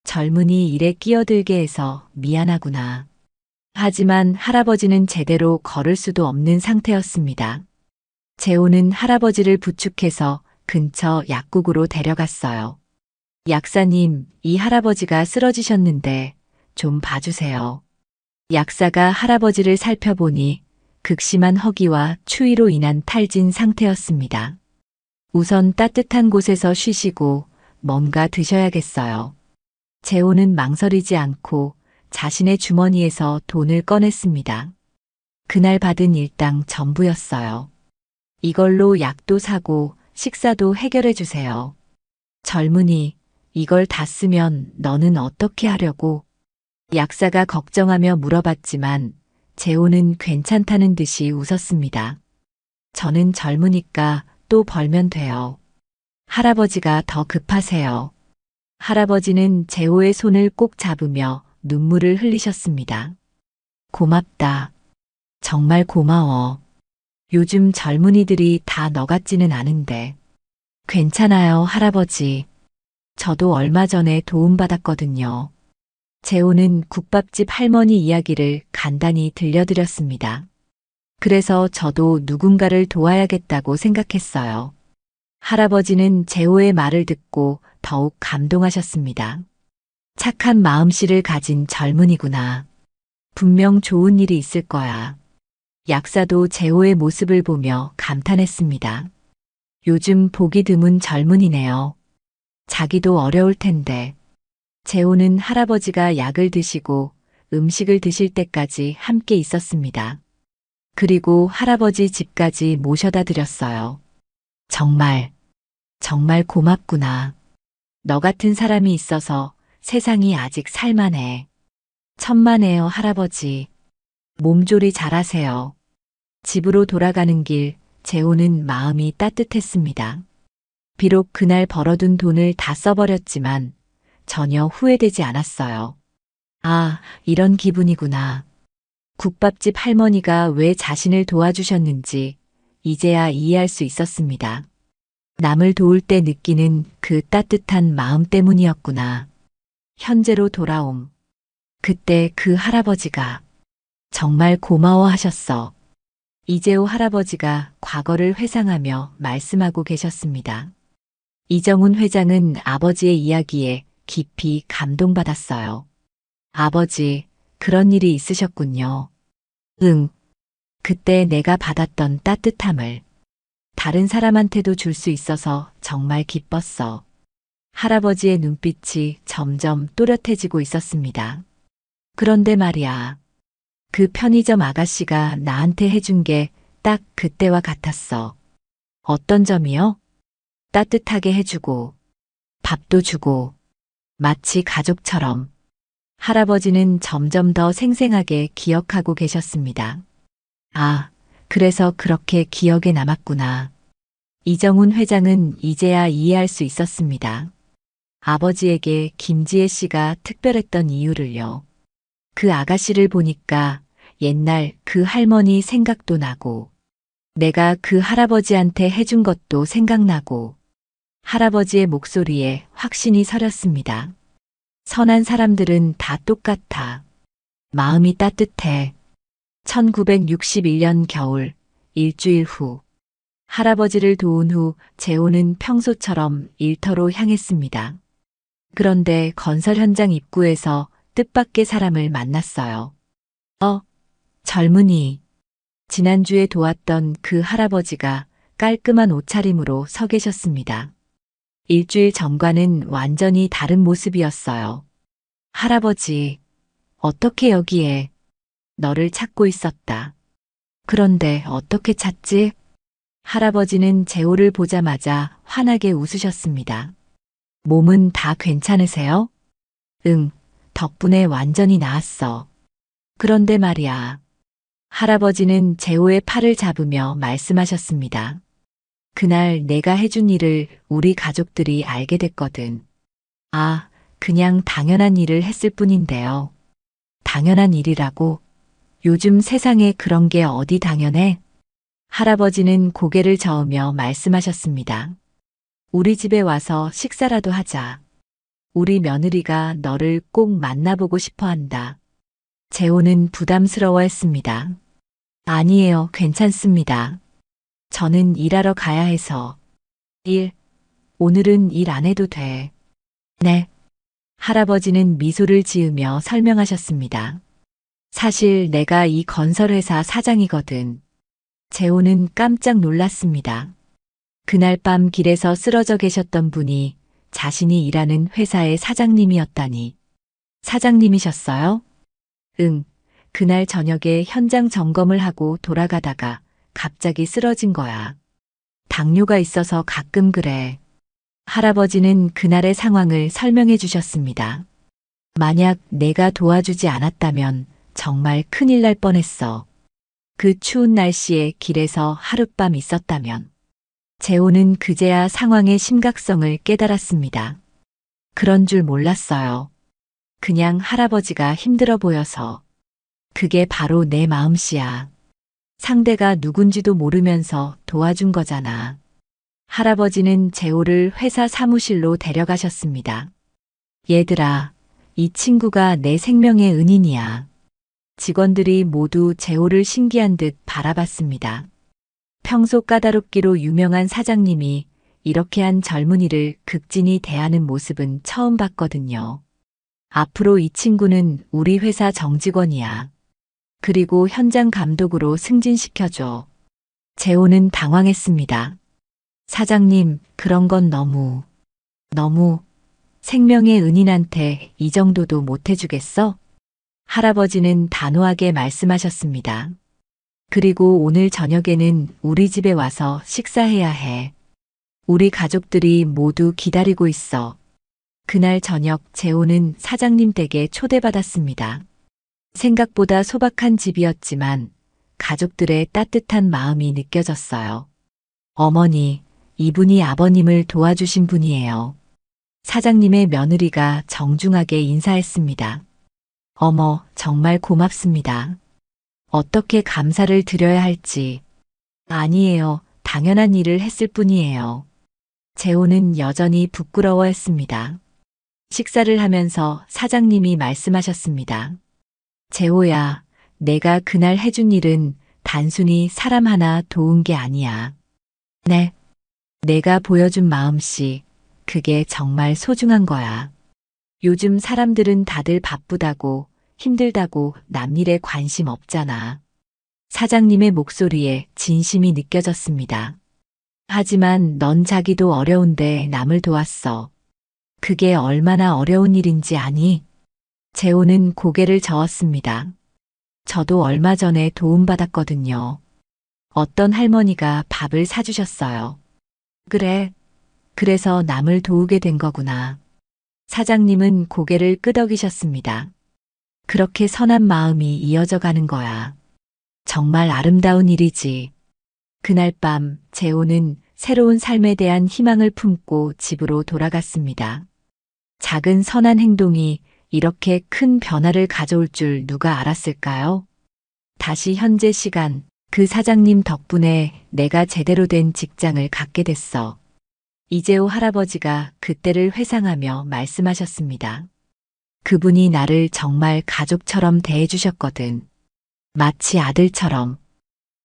젊은이 일에 끼어들게 해서 미안하구나. 하지만 할아버지는 제대로 걸을 수도 없는 상태였습니다. 재호는 할아버지를 부축해서 근처 약국으로 데려갔어요. 약사님, 이 할아버지가 쓰러지셨는데 좀 봐주세요. 약사가 할아버지를 살펴보니 극심한 허기와 추위로 인한 탈진 상태였습니다. 우선 따뜻한 곳에서 쉬시고 뭔가 드셔야겠어요. 재호는 망설이지 않고 자신의 주머니에서 돈을 꺼냈습니다. 그날 받은 일당 전부였어요. 이걸로 약도 사고 식사도 해결해 주세요. 젊은이, 이걸 다 쓰면 너는 어떻게 하려고? 약사가 걱정하며 물어봤지만 재호는 괜찮다는 듯이 웃었습니다. 저는 젊으니까 또 벌면 돼요. 할아버지가 더 급하세요. 할아버지는 재호의 손을 꼭 잡으며 눈물을 흘리셨습니다. 고맙다. 정말 고마워. 요즘 젊은이들이 다 너 같지는 않은데. 괜찮아요, 할아버지. 저도 얼마 전에 도움받았거든요. 재호는 국밥집 할머니 이야기를 간단히 들려드렸습니다. 그래서 저도 누군가를 도와야겠다고 생각했어요. 할아버지는 재호의 말을 듣고 더욱 감동하셨습니다. 착한 마음씨를 가진 젊은이구나. 분명 좋은 일이 있을 거야. 약사도 재호의 모습을 보며 감탄했습니다. 요즘 보기 드문 젊은이네요. 자기도 어려울 텐데. 재호는 할아버지가 약을 드시고 음식을 드실 때까지 함께 있었습니다. 그리고 할아버지 집까지 모셔다 드렸어요. 정말 고맙구나. 너 같은 사람이 있어서 세상이 아직 살만해. 천만에요, 할아버지. 몸조리 잘하세요. 집으로 돌아가는 길, 재호는 마음이 따뜻했습니다. 비록 그날 벌어둔 돈을 다 써버렸지만 전혀 후회되지 않았어요. 아, 이런 기분이구나. 국밥집 할머니가 왜 자신을 도와주셨는지 이제야 이해할 수 있었습니다. 남을 도울 때 느끼는 그 따뜻한 마음 때문이었구나. 현재로 돌아옴. 그때 그 할아버지가 정말 고마워하셨어. 이재호 할아버지가 과거를 회상하며 말씀하고 계셨습니다. 이정훈 회장은 아버지의 이야기에 깊이 감동받았어요. 아버지, 그런 일이 있으셨군요. 응. 그때 내가 받았던 따뜻함을 다른 사람한테도 줄 수 있어서 정말 기뻤어. 할아버지의 눈빛이 점점 또렷해지고 있었습니다. 그런데 말이야. 그 편의점 아가씨가 나한테 해준 게 딱 그때와 같았어. 어떤 점이요? 따뜻하게 해주고, 밥도 주고, 마치 가족처럼. 할아버지는 점점 더 생생하게 기억하고 계셨습니다. 아, 그래서 그렇게 기억에 남았구나. 이정훈 회장은 이제야 이해할 수 있었습니다. 아버지에게 김지혜 씨가 특별했던 이유를요. 그 아가씨를 보니까 옛날 그 할머니 생각도 나고, 내가 그 할아버지한테 해준 것도 생각나고, 할아버지의 목소리에 확신이 서렸습니다. 선한 사람들은 다 똑같아. 마음이 따뜻해. 1961년 겨울, 일주일 후. 할아버지를 도운 후 재호는 평소처럼 일터로 향했습니다. 그런데 건설 현장 입구에서 뜻밖의 사람을 만났어요. 젊은이. 지난주에 도왔던 그 할아버지가 깔끔한 옷차림으로 서 계셨습니다. 일주일 전과는 완전히 다른 모습이었어요. 할아버지, 어떻게 여기에? 너를 찾고 있었다. 그런데 어떻게 찾지? 할아버지는 재호를 보자마자 환하게 웃으셨습니다. 몸은 다 괜찮으세요? 응, 덕분에 완전히 나았어. 그런데 말이야. 할아버지는 재호의 팔을 잡으며 말씀하셨습니다. 그날 내가 해준 일을 우리 가족들이 알게 됐거든. 아, 그냥 당연한 일을 했을 뿐인데요. 당연한 일이라고? 요즘 세상에 그런 게 어디 당연해? 할아버지는 고개를 저으며 말씀하셨습니다. 우리 집에 와서 식사라도 하자. 우리 며느리가 너를 꼭 만나보고 싶어 한다. 재호는 부담스러워했습니다. 아니에요, 괜찮습니다. 저는 일하러 가야 해서. 오늘은 일 안 해도 돼. 네. 할아버지는 미소를 지으며 설명하셨습니다. 사실 내가 이 건설회사 사장이거든. 재호는 깜짝 놀랐습니다. 그날 밤 길에서 쓰러져 계셨던 분이 자신이 일하는 회사의 사장님이었다니. 사장님이셨어요? 응. 그날 저녁에 현장 점검을 하고 돌아가다가 갑자기 쓰러진 거야. 당뇨가 있어서 가끔 그래. 할아버지는 그날의 상황을 설명해 주셨습니다. 만약 내가 도와주지 않았다면 정말 큰일 날 뻔했어. 그 추운 날씨에 길에서 하룻밤 있었다면. 재호는 그제야 상황의 심각성을 깨달았습니다. 그런 줄 몰랐어요. 그냥 할아버지가 힘들어 보여서. 그게 바로 내 마음씨야. 상대가 누군지도 모르면서 도와준 거잖아. 할아버지는 재호를 회사 사무실로 데려가셨습니다. 얘들아, 이 친구가 내 생명의 은인이야. 직원들이 모두 재호를 신기한 듯 바라봤습니다. 평소 까다롭기로 유명한 사장님이 이렇게 한 젊은이를 극진히 대하는 모습은 처음 봤거든요. 앞으로 이 친구는 우리 회사 정직원이야. 그리고 현장 감독으로 승진시켜줘. 재호는 당황했습니다. 사장님, 그런 건 너무 생명의 은인한테 이 정도도 못 해주겠어? 할아버지는 단호하게 말씀하셨습니다. 그리고 오늘 저녁에는 우리 집에 와서 식사해야 해. 우리 가족들이 모두 기다리고 있어. 그날 저녁 재호는 사장님 댁에 초대받았습니다. 생각보다 소박한 집이었지만 가족들의 따뜻한 마음이 느껴졌어요. 어머니, 이분이 아버님을 도와주신 분이에요. 사장님의 며느리가 정중하게 인사했습니다. 어머, 정말 고맙습니다. 어떻게 감사를 드려야 할지. 아니에요. 당연한 일을 했을 뿐이에요. 재호는 여전히 부끄러워했습니다. 식사를 하면서 사장님이 말씀하셨습니다. 재호야, 내가 그날 해준 일은 단순히 사람 하나 도운 게 아니야. 네. 내가 보여준 마음씨, 그게 정말 소중한 거야. 요즘 사람들은 다들 바쁘다고, 힘들다고 남 일에 관심 없잖아. 사장님의 목소리에 진심이 느껴졌습니다. 하지만 넌 자기도 어려운데 남을 도왔어. 그게 얼마나 어려운 일인지 아니? 재호는 고개를 저었습니다. 저도 얼마 전에 도움받았거든요. 어떤 할머니가 밥을 사주셨어요. 그래. 그래서 남을 도우게 된 거구나. 사장님은 고개를 끄덕이셨습니다. 그렇게 선한 마음이 이어져 가는 거야. 정말 아름다운 일이지. 그날 밤 재호는 새로운 삶에 대한 희망을 품고 집으로 돌아갔습니다. 작은 선한 행동이 이렇게 큰 변화를 가져올 줄 누가 알았을까요? 다시 현재 시간, 그 사장님 덕분에 내가 제대로 된 직장을 갖게 됐어. 이재호 할아버지가 그때를 회상하며 말씀하셨습니다. 그분이 나를 정말 가족처럼 대해주셨거든. 마치 아들처럼.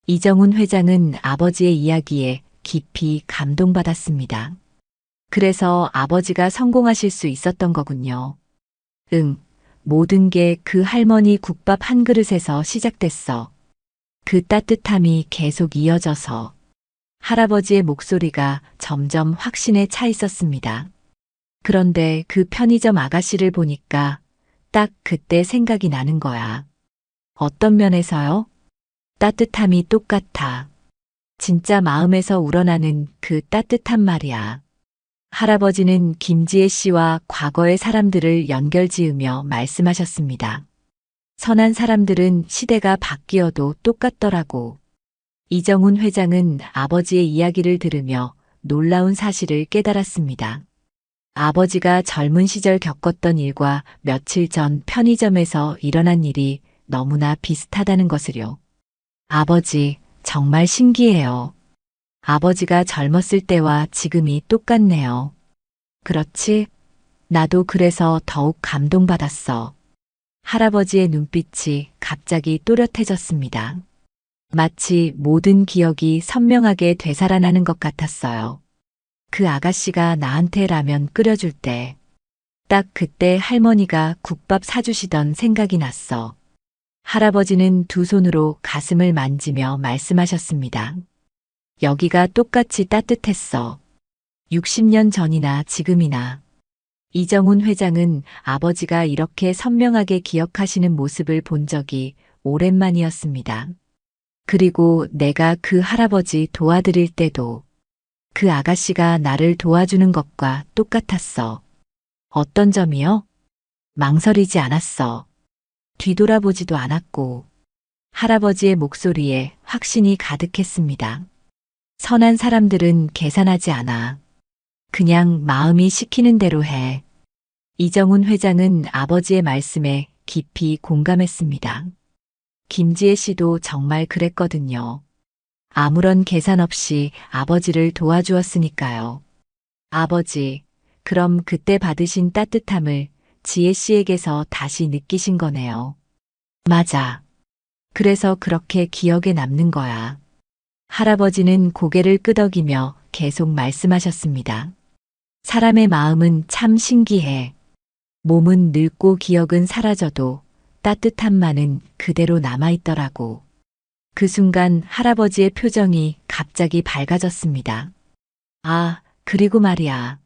이정훈 회장은 아버지의 이야기에 깊이 감동받았습니다. 그래서 아버지가 성공하실 수 있었던 거군요. 응, 모든 게 그 할머니 국밥 한 그릇에서 시작됐어. 그 따뜻함이 계속 이어져서 할아버지의 목소리가 점점 확신에 차 있었습니다. 그런데 그 편의점 아가씨를 보니까 딱 그때 생각이 나는 거야. 어떤 면에서요? 따뜻함이 똑같아. 진짜 마음에서 우러나는 그 따뜻한 말이야. 할아버지는 김지혜 씨와 과거의 사람들을 연결지으며 말씀하셨습니다. 선한 사람들은 시대가 바뀌어도 똑같더라고. 이정훈 회장은 아버지의 이야기를 들으며 놀라운 사실을 깨달았습니다. 아버지가 젊은 시절 겪었던 일과 며칠 전 편의점에서 일어난 일이 너무나 비슷하다는 것을요. 아버지, 정말 신기해요. 아버지가 젊었을 때와 지금이 똑같네요. 그렇지? 나도 그래서 더욱 감동받았어. 할아버지의 눈빛이 갑자기 또렷해졌습니다. 마치 모든 기억이 선명하게 되살아나는 것 같았어요. 그 아가씨가 나한테 라면 끓여줄 때, 딱 그때 할머니가 국밥 사주시던 생각이 났어. 할아버지는 두 손으로 가슴을 만지며 말씀하셨습니다. 여기가 똑같이 따뜻했어. 60년 전이나 지금이나. 이정훈 회장은 아버지가 이렇게 선명하게 기억하시는 모습을 본 적이 오랜만이었습니다. 그리고 내가 그 할아버지 도와드릴 때도 그 아가씨가 나를 도와주는 것과 똑같았어. 어떤 점이요? 망설이지 않았어. 뒤돌아보지도 않았고 할아버지의 목소리에 확신이 가득했습니다. 선한 사람들은 계산하지 않아. 그냥 마음이 시키는 대로 해. 이정훈 회장은 아버지의 말씀에 깊이 공감했습니다. 김지혜 씨도 정말 그랬거든요. 아무런 계산 없이 아버지를 도와주었으니까요. 아버지, 그럼 그때 받으신 따뜻함을 지혜 씨에게서 다시 느끼신 거네요. 맞아. 그래서 그렇게 기억에 남는 거야. 할아버지는 고개를 끄덕이며 계속 말씀하셨습니다. 사람의 마음은 참 신기해. 몸은 늙고 기억은 사라져도 따뜻함만은 그대로 남아있더라고. 그 순간 할아버지의 표정이 갑자기 밝아졌습니다. 아, 그리고 말이야.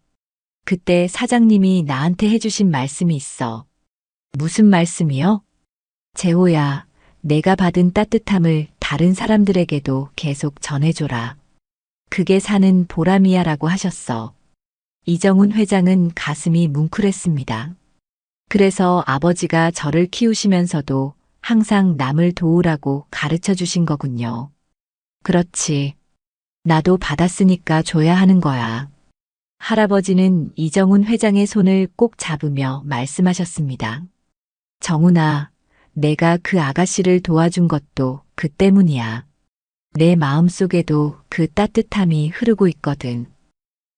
그때 사장님이 나한테 해주신 말씀이 있어. 무슨 말씀이요? 재호야, 내가 받은 따뜻함을 다른 사람들에게도 계속 전해줘라. 그게 사는 보람이야 라고 하셨어. 이정훈 회장은 가슴이 뭉클했습니다. 그래서 아버지가 저를 키우시면서도 항상 남을 도우라고 가르쳐 주신 거군요. 그렇지. 나도 받았으니까 줘야 하는 거야. 할아버지는 이정훈 회장의 손을 꼭 잡으며 말씀하셨습니다. 정훈아, 내가 그 아가씨를 도와준 것도 그 때문이야. 내 마음속에도 그 따뜻함이 흐르고 있거든.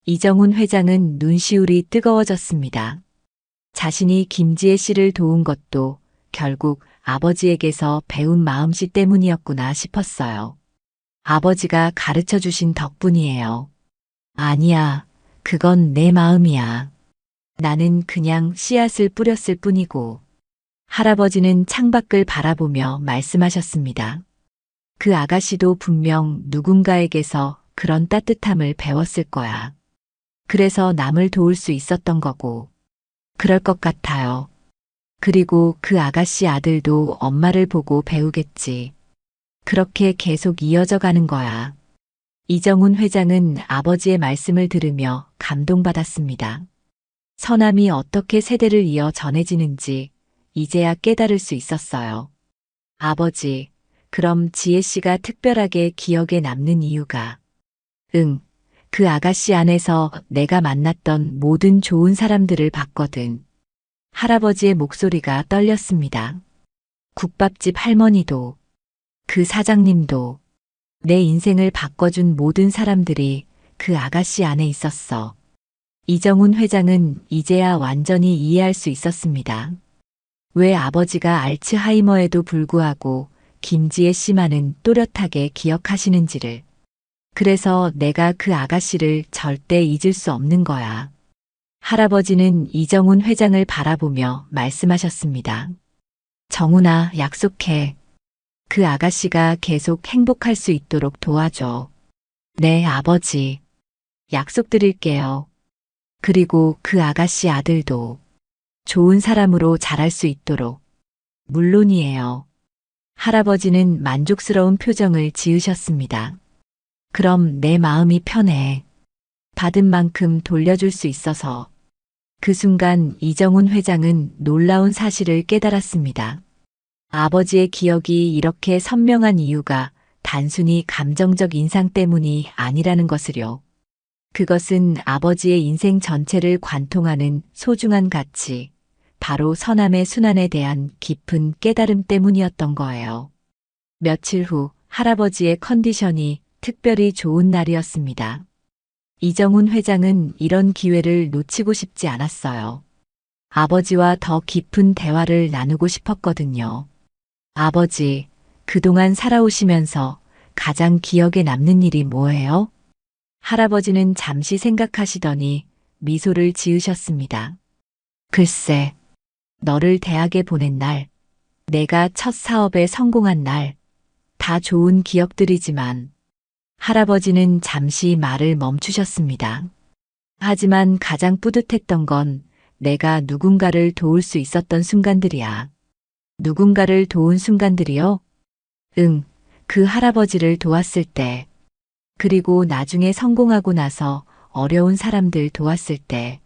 이정훈 회장은 눈시울이 뜨거워졌습니다. 자신이 김지혜 씨를 도운 것도 결국 아버지에게서 배운 마음씨 때문이었구나 싶었어요. 아버지가 가르쳐 주신 덕분이에요. 아니야, 그건 내 마음이야. 나는 그냥 씨앗을 뿌렸을 뿐이고. 할아버지는 창밖을 바라보며 말씀하셨습니다. 그 아가씨도 분명 누군가에게서 그런 따뜻함을 배웠을 거야. 그래서 남을 도울 수 있었던 거고. 그럴 것 같아요. 그리고 그 아가씨 아들도 엄마를 보고 배우겠지. 그렇게 계속 이어져 가는 거야. 이정훈 회장은 아버지의 말씀을 들으며 감동받았습니다. 선함이 어떻게 세대를 이어 전해지는지 이제야 깨달을 수 있었어요. 아버지, 그럼 지혜 씨가 특별하게 기억에 남는 이유가? 응, 그 아가씨 안에서 내가 만났던 모든 좋은 사람들을 봤거든. 할아버지의 목소리가 떨렸습니다. 국밥집 할머니도, 그 사장님도, 내 인생을 바꿔준 모든 사람들이 그 아가씨 안에 있었어. 이정훈 회장은 이제야 완전히 이해할 수 있었습니다. 왜 아버지가 알츠하이머에도 불구하고 김지혜 씨만은 또렷하게 기억하시는지를. 그래서 내가 그 아가씨를 절대 잊을 수 없는 거야. 할아버지는 이정훈 회장을 바라보며 말씀하셨습니다. 정훈아, 약속해. 그 아가씨가 계속 행복할 수 있도록 도와줘. 네, 아버지. 약속드릴게요. 그리고 그 아가씨 아들도 좋은 사람으로 자랄 수 있도록. 물론이에요. 할아버지는 만족스러운 표정을 지으셨습니다. 그럼 내 마음이 편해. 받은 만큼 돌려줄 수 있어서. 그 순간 이정훈 회장은 놀라운 사실을 깨달았습니다. 아버지의 기억이 이렇게 선명한 이유가 단순히 감정적 인상 때문이 아니라는 것을요. 그것은 아버지의 인생 전체를 관통하는 소중한 가치, 바로 선함의 순환에 대한 깊은 깨달음 때문이었던 거예요. 며칠 후 할아버지의 컨디션이 특별히 좋은 날이었습니다. 이정훈 회장은 이런 기회를 놓치고 싶지 않았어요. 아버지와 더 깊은 대화를 나누고 싶었거든요. 아버지, 그동안 살아오시면서 가장 기억에 남는 일이 뭐예요? 할아버지는 잠시 생각하시더니 미소를 지으셨습니다. 글쎄, 너를 대학에 보낸 날, 내가 첫 사업에 성공한 날, 다 좋은 기억들이지만 할아버지는 잠시 말을 멈추셨습니다. 하지만 가장 뿌듯했던 건 내가 누군가를 도울 수 있었던 순간들이야. 누군가를 도운 순간들이요? 응, 그 할아버지를 도왔을 때, 그리고 나중에 성공하고 나서 어려운 사람들 도왔을 때,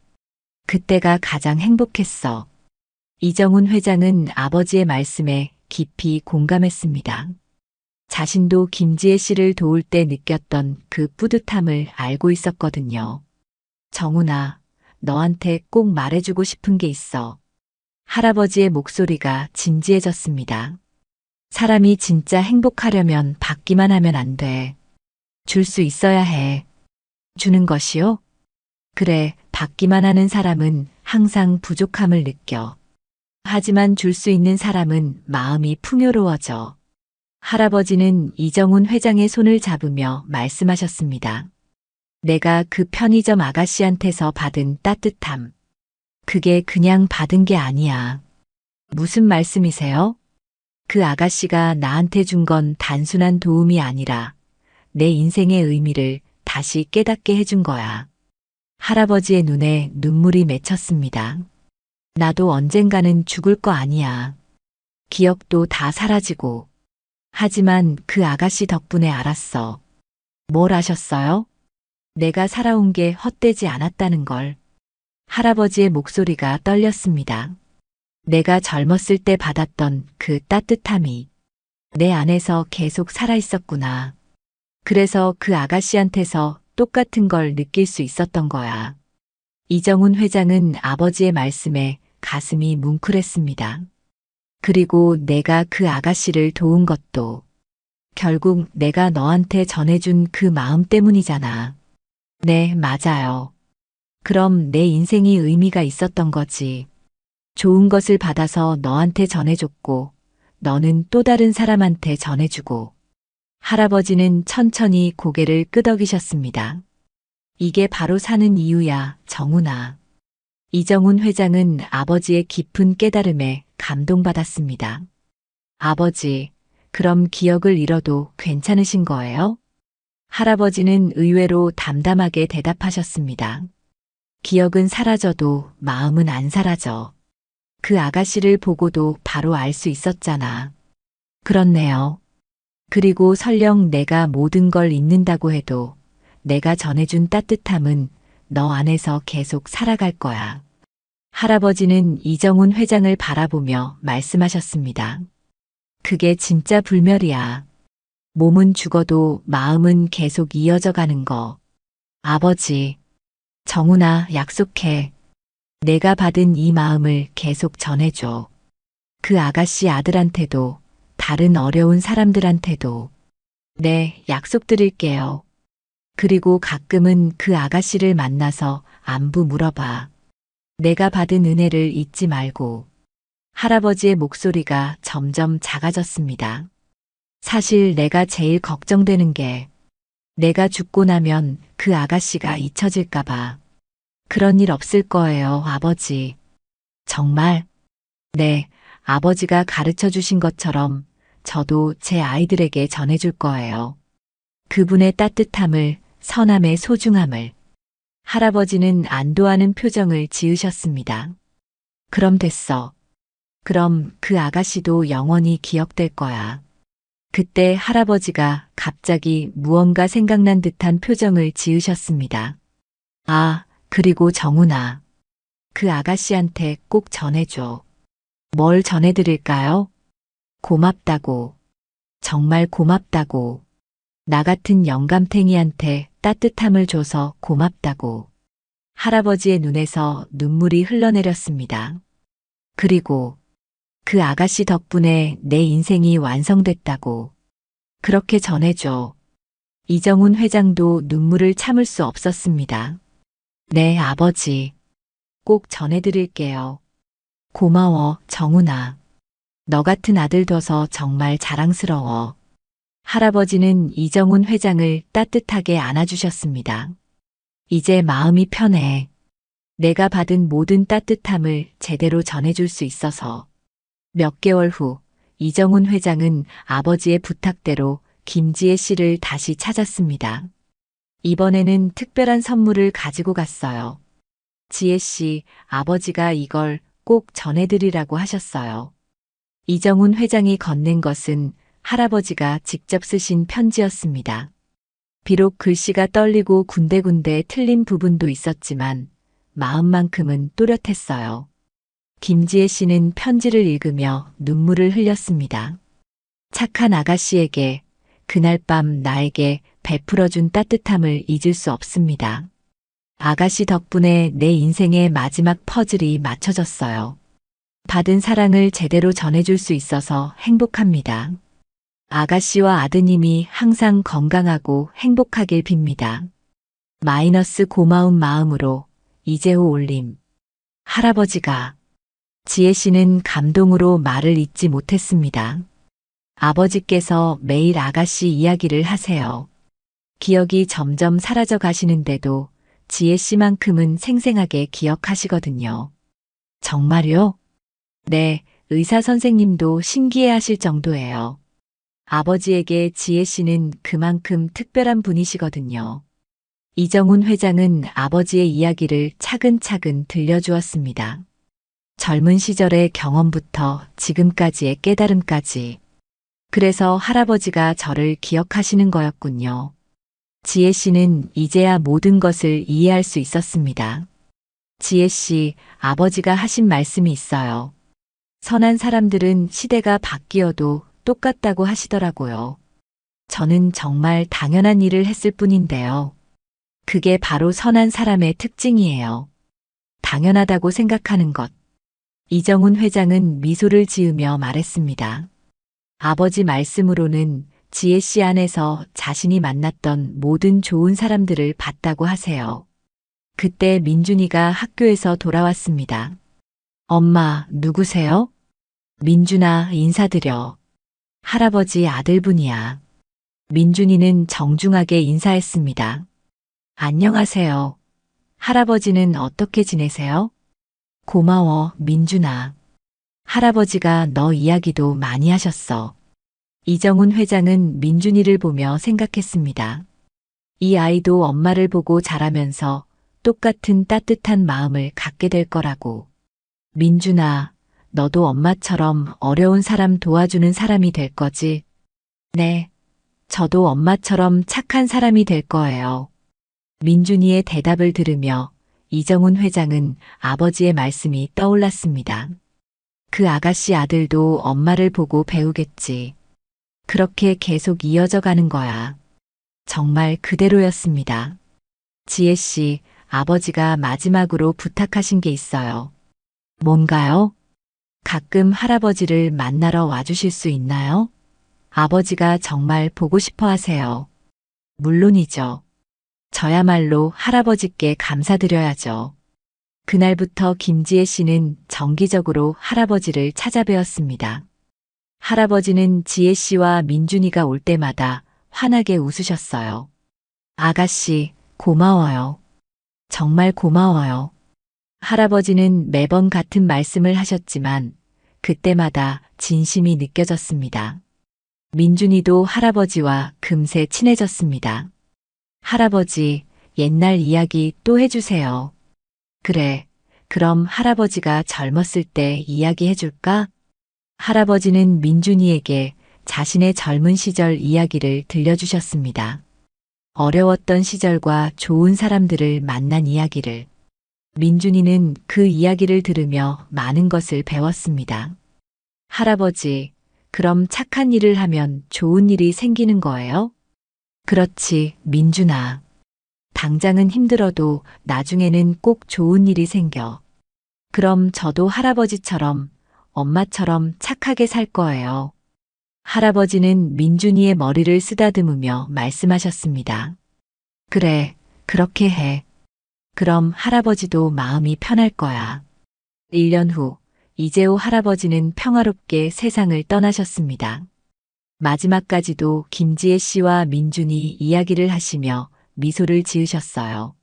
그때가 가장 행복했어. 이정훈 회장은 아버지의 말씀에 깊이 공감했습니다. 자신도 김지혜 씨를 도울 때 느꼈던 그 뿌듯함을 알고 있었거든요. 정훈아, 너한테 꼭 말해주고 싶은 게 있어. 할아버지의 목소리가 진지해졌습니다. 사람이 진짜 행복하려면 받기만 하면 안 돼. 줄 수 있어야 해. 주는 것이요? 그래, 받기만 하는 사람은 항상 부족함을 느껴. 하지만 줄 수 있는 사람은 마음이 풍요로워져. 할아버지는 이정훈 회장의 손을 잡으며 말씀하셨습니다. 내가 그 편의점 아가씨한테서 받은 따뜻함. 그게 그냥 받은 게 아니야. 무슨 말씀이세요? 그 아가씨가 나한테 준 건 단순한 도움이 아니라 내 인생의 의미를 다시 깨닫게 해준 거야. 할아버지의 눈에 눈물이 맺혔습니다. 나도 언젠가는 죽을 거 아니야. 기억도 다 사라지고. 하지만 그 아가씨 덕분에 알았어. 뭘 아셨어요? 내가 살아온 게 헛되지 않았다는 걸. 할아버지의 목소리가 떨렸습니다. 내가 젊었을 때 받았던 그 따뜻함이 내 안에서 계속 살아있었구나. 그래서 그 아가씨한테서 똑같은 걸 느낄 수 있었던 거야. 이정훈 회장은 아버지의 말씀에 가슴이 뭉클했습니다. 그리고 내가 그 아가씨를 도운 것도 결국 내가 너한테 전해준 그 마음 때문이잖아. 네, 맞아요. 그럼 내 인생이 의미가 있었던 거지. 좋은 것을 받아서 너한테 전해줬고, 너는 또 다른 사람한테 전해주고. 할아버지는 천천히 고개를 끄덕이셨습니다. 이게 바로 사는 이유야, 정훈아. 이정훈 회장은 아버지의 깊은 깨달음에 감동받았습니다. 아버지, 그럼 기억을 잃어도 괜찮으신 거예요? 할아버지는 의외로 담담하게 대답하셨습니다. 기억은 사라져도 마음은 안 사라져. 그 아가씨를 보고도 바로 알 수 있었잖아. 그렇네요. 그리고 설령 내가 모든 걸 잊는다고 해도 내가 전해준 따뜻함은 너 안에서 계속 살아갈 거야. 할아버지는 이정훈 회장을 바라보며 말씀하셨습니다. 그게 진짜 불멸이야. 몸은 죽어도 마음은 계속 이어져 가는 거. 아버지, 정훈아, 약속해. 내가 받은 이 마음을 계속 전해줘. 그 아가씨 아들한테도, 다른 어려운 사람들한테도. 네, 약속드릴게요. 그리고 가끔은 그 아가씨를 만나서 안부 물어봐. 내가 받은 은혜를 잊지 말고. 할아버지의 목소리가 점점 작아졌습니다. 사실 내가 제일 걱정되는 게 내가 죽고 나면 그 아가씨가 잊혀질까봐. 그런 일 없을 거예요, 아버지. 정말? 네, 아버지가 가르쳐 주신 것처럼 저도 제 아이들에게 전해줄 거예요. 그분의 따뜻함을, 선함의 소중함을. 할아버지는 안도하는 표정을 지으셨습니다. 그럼 됐어. 그럼 그 아가씨도 영원히 기억될 거야. 그때 할아버지가 갑자기 무언가 생각난 듯한 표정을 지으셨습니다. 아, 그리고 정훈아. 그 아가씨한테 꼭 전해줘. 뭘 전해드릴까요? 고맙다고. 정말 고맙다고. 나 같은 영감탱이한테 따뜻함을 줘서 고맙다고. 할아버지의 눈에서 눈물이 흘러내렸습니다. 그리고 그 아가씨 덕분에 내 인생이 완성됐다고. 그렇게 전해줘. 이정훈 회장도 눈물을 참을 수 없었습니다. 네, 아버지. 꼭 전해드릴게요. 고마워, 정훈아. 너 같은 아들 둬서 정말 자랑스러워. 할아버지는 이정훈 회장을 따뜻하게 안아주셨습니다. 이제 마음이 편해. 내가 받은 모든 따뜻함을 제대로 전해줄 수 있어서. 몇 개월 후 이정훈 회장은 아버지의 부탁대로 김지혜 씨를 다시 찾았습니다. 이번에는 특별한 선물을 가지고 갔어요. 지혜 씨, 아버지가 이걸 꼭 전해드리라고 하셨어요. 이정훈 회장이 건넨 것은 할아버지가 직접 쓰신 편지였습니다. 비록 글씨가 떨리고 군데군데 틀린 부분도 있었지만 마음만큼은 또렷했어요. 김지혜 씨는 편지를 읽으며 눈물을 흘렸습니다. 착한 아가씨에게 그날 밤 나에게 베풀어준 따뜻함을 잊을 수 없습니다. 아가씨 덕분에 내 인생의 마지막 퍼즐이 맞춰졌어요. 받은 사랑을 제대로 전해줄 수 있어서 행복합니다. 아가씨와 아드님이 항상 건강하고 행복하길 빕니다. 마이너스 고마운 마음으로 이재호 올림. 할아버지가. 지혜 씨는 감동으로 말을 잇지 못했습니다. 아버지께서 매일 아가씨 이야기를 하세요. 기억이 점점 사라져 가시는데도 지혜 씨만큼은 생생하게 기억하시거든요. 정말요? 네, 의사 선생님도 신기해 하실 정도예요. 아버지에게 지혜 씨는 그만큼 특별한 분이시거든요. 이정훈 회장은 아버지의 이야기를 차근차근 들려주었습니다. 젊은 시절의 경험부터 지금까지의 깨달음까지. 그래서 할아버지가 저를 기억하시는 거였군요. 지혜 씨는 이제야 모든 것을 이해할 수 있었습니다. 지혜 씨, 아버지가 하신 말씀이 있어요. 선한 사람들은 시대가 바뀌어도 똑같다고 하시더라고요. 저는 정말 당연한 일을 했을 뿐인데요. 그게 바로 선한 사람의 특징이에요. 당연하다고 생각하는 것. 이정훈 회장은 미소를 지으며 말했습니다. 아버지 말씀으로는 지혜 씨 안에서 자신이 만났던 모든 좋은 사람들을 봤다고 하세요. 그때 민준이가 학교에서 돌아왔습니다. 엄마, 누구세요? 민준아, 인사드려. 할아버지 아들분이야. 민준이는 정중하게 인사했습니다. 안녕하세요. 할아버지는 어떻게 지내세요? 고마워, 민준아. 할아버지가 너 이야기도 많이 하셨어. 이정훈 회장은 민준이를 보며 생각했습니다. 이 아이도 엄마를 보고 자라면서 똑같은 따뜻한 마음을 갖게 될 거라고. 민준아, 너도 엄마처럼 어려운 사람 도와주는 사람이 될 거지? 네. 저도 엄마처럼 착한 사람이 될 거예요. 민준이의 대답을 들으며 이정훈 회장은 아버지의 말씀이 떠올랐습니다. 그 아가씨 아들도 엄마를 보고 배우겠지. 그렇게 계속 이어져 가는 거야. 정말 그대로였습니다. 지혜 씨, 아버지가 마지막으로 부탁하신 게 있어요. 뭔가요? 가끔 할아버지를 만나러 와주실 수 있나요? 아버지가 정말 보고 싶어 하세요. 물론이죠. 저야말로 할아버지께 감사드려야죠. 그날부터 김지혜 씨는 정기적으로 할아버지를 찾아뵈었습니다. 할아버지는 지혜 씨와 민준이가 올 때마다 환하게 웃으셨어요. 아가씨, 고마워요. 정말 고마워요. 할아버지는 매번 같은 말씀을 하셨지만 그때마다 진심이 느껴졌습니다. 민준이도 할아버지와 금세 친해졌습니다. 할아버지, 옛날 이야기 또 해주세요. 그래, 그럼 할아버지가 젊었을 때 이야기 해줄까? 할아버지는 민준이에게 자신의 젊은 시절 이야기를 들려주셨습니다. 어려웠던 시절과 좋은 사람들을 만난 이야기를. 민준이는 그 이야기를 들으며 많은 것을 배웠습니다. 할아버지, 그럼 착한 일을 하면 좋은 일이 생기는 거예요? 그렇지, 민준아. 당장은 힘들어도 나중에는 꼭 좋은 일이 생겨. 그럼 저도 할아버지처럼, 엄마처럼 착하게 살 거예요. 할아버지는 민준이의 머리를 쓰다듬으며 말씀하셨습니다. 그래, 그렇게 해. 그럼 할아버지도 마음이 편할 거야. 1년 후, 이재호 할아버지는 평화롭게 세상을 떠나셨습니다. 마지막까지도 김지혜 씨와 민준이 이야기를 하시며 미소를 지으셨어요.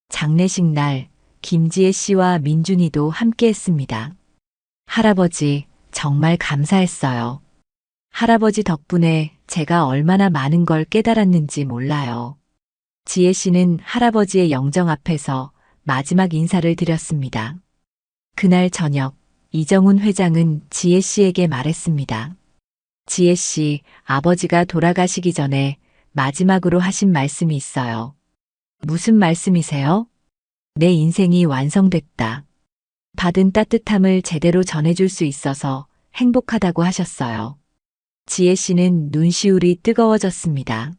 장례식 날, 김지혜 씨와 민준이도 함께 했습니다. 할아버지, 정말 감사했어요. 할아버지 덕분에 제가 얼마나 많은 걸 깨달았는지 몰라요. 지혜 씨는 할아버지의 영정 앞에서 마지막 인사를 드렸습니다. 그날 저녁, 이정훈 회장은 지혜 씨에게 말했습니다. 지혜 씨, 아버지가 돌아가시기 전에 마지막으로 하신 말씀이 있어요. 무슨 말씀이세요? 내 인생이 완성됐다. 받은 따뜻함을 제대로 전해줄 수 있어서 행복하다고 하셨어요. 지혜 씨는 눈시울이 뜨거워졌습니다.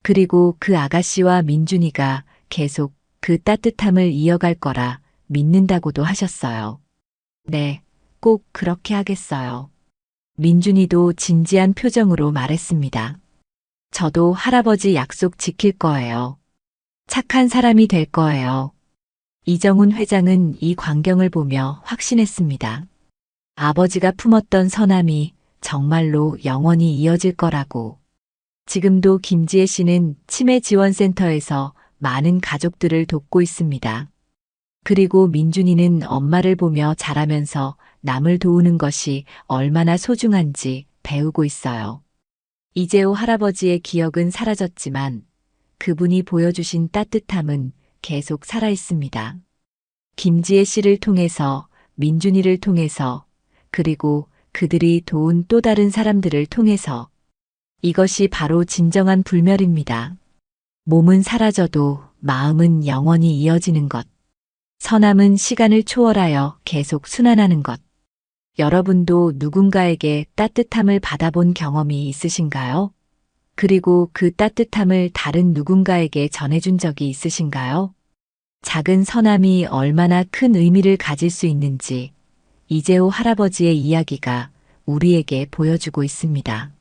그리고 그 아가씨와 민준이가 계속 그 따뜻함을 이어갈 거라 믿는다고도 하셨어요. 네, 꼭 그렇게 하겠어요. 민준이도 진지한 표정으로 말했습니다. 저도 할아버지 약속 지킬 거예요. 착한 사람이 될 거예요. 이정훈 회장은 이 광경을 보며 확신했습니다. 아버지가 품었던 선함이 정말로 영원히 이어질 거라고. 지금도 김지혜 씨는 치매지원센터에서 많은 가족들을 돕고 있습니다. 그리고 민준이는 엄마를 보며 자라면서 남을 도우는 것이 얼마나 소중한지 배우고 있어요. 이재호 할아버지의 기억은 사라졌지만 그분이 보여주신 따뜻함은 계속 살아 있습니다. 김지혜 씨를 통해서, 민준이를 통해서, 그리고 그들이 도운 또 다른 사람들을 통해서 이것이 바로 진정한 불멸입니다. 몸은 사라져도 마음은 영원히 이어지는 것. 선함은 시간을 초월하여 계속 순환하는 것. 여러분도 누군가에게 따뜻함을 받아본 경험이 있으신가요? 그리고 그 따뜻함을 다른 누군가에게 전해준 적이 있으신가요? 작은 선함이 얼마나 큰 의미를 가질 수 있는지 이재호 할아버지의 이야기가 우리에게 보여주고 있습니다.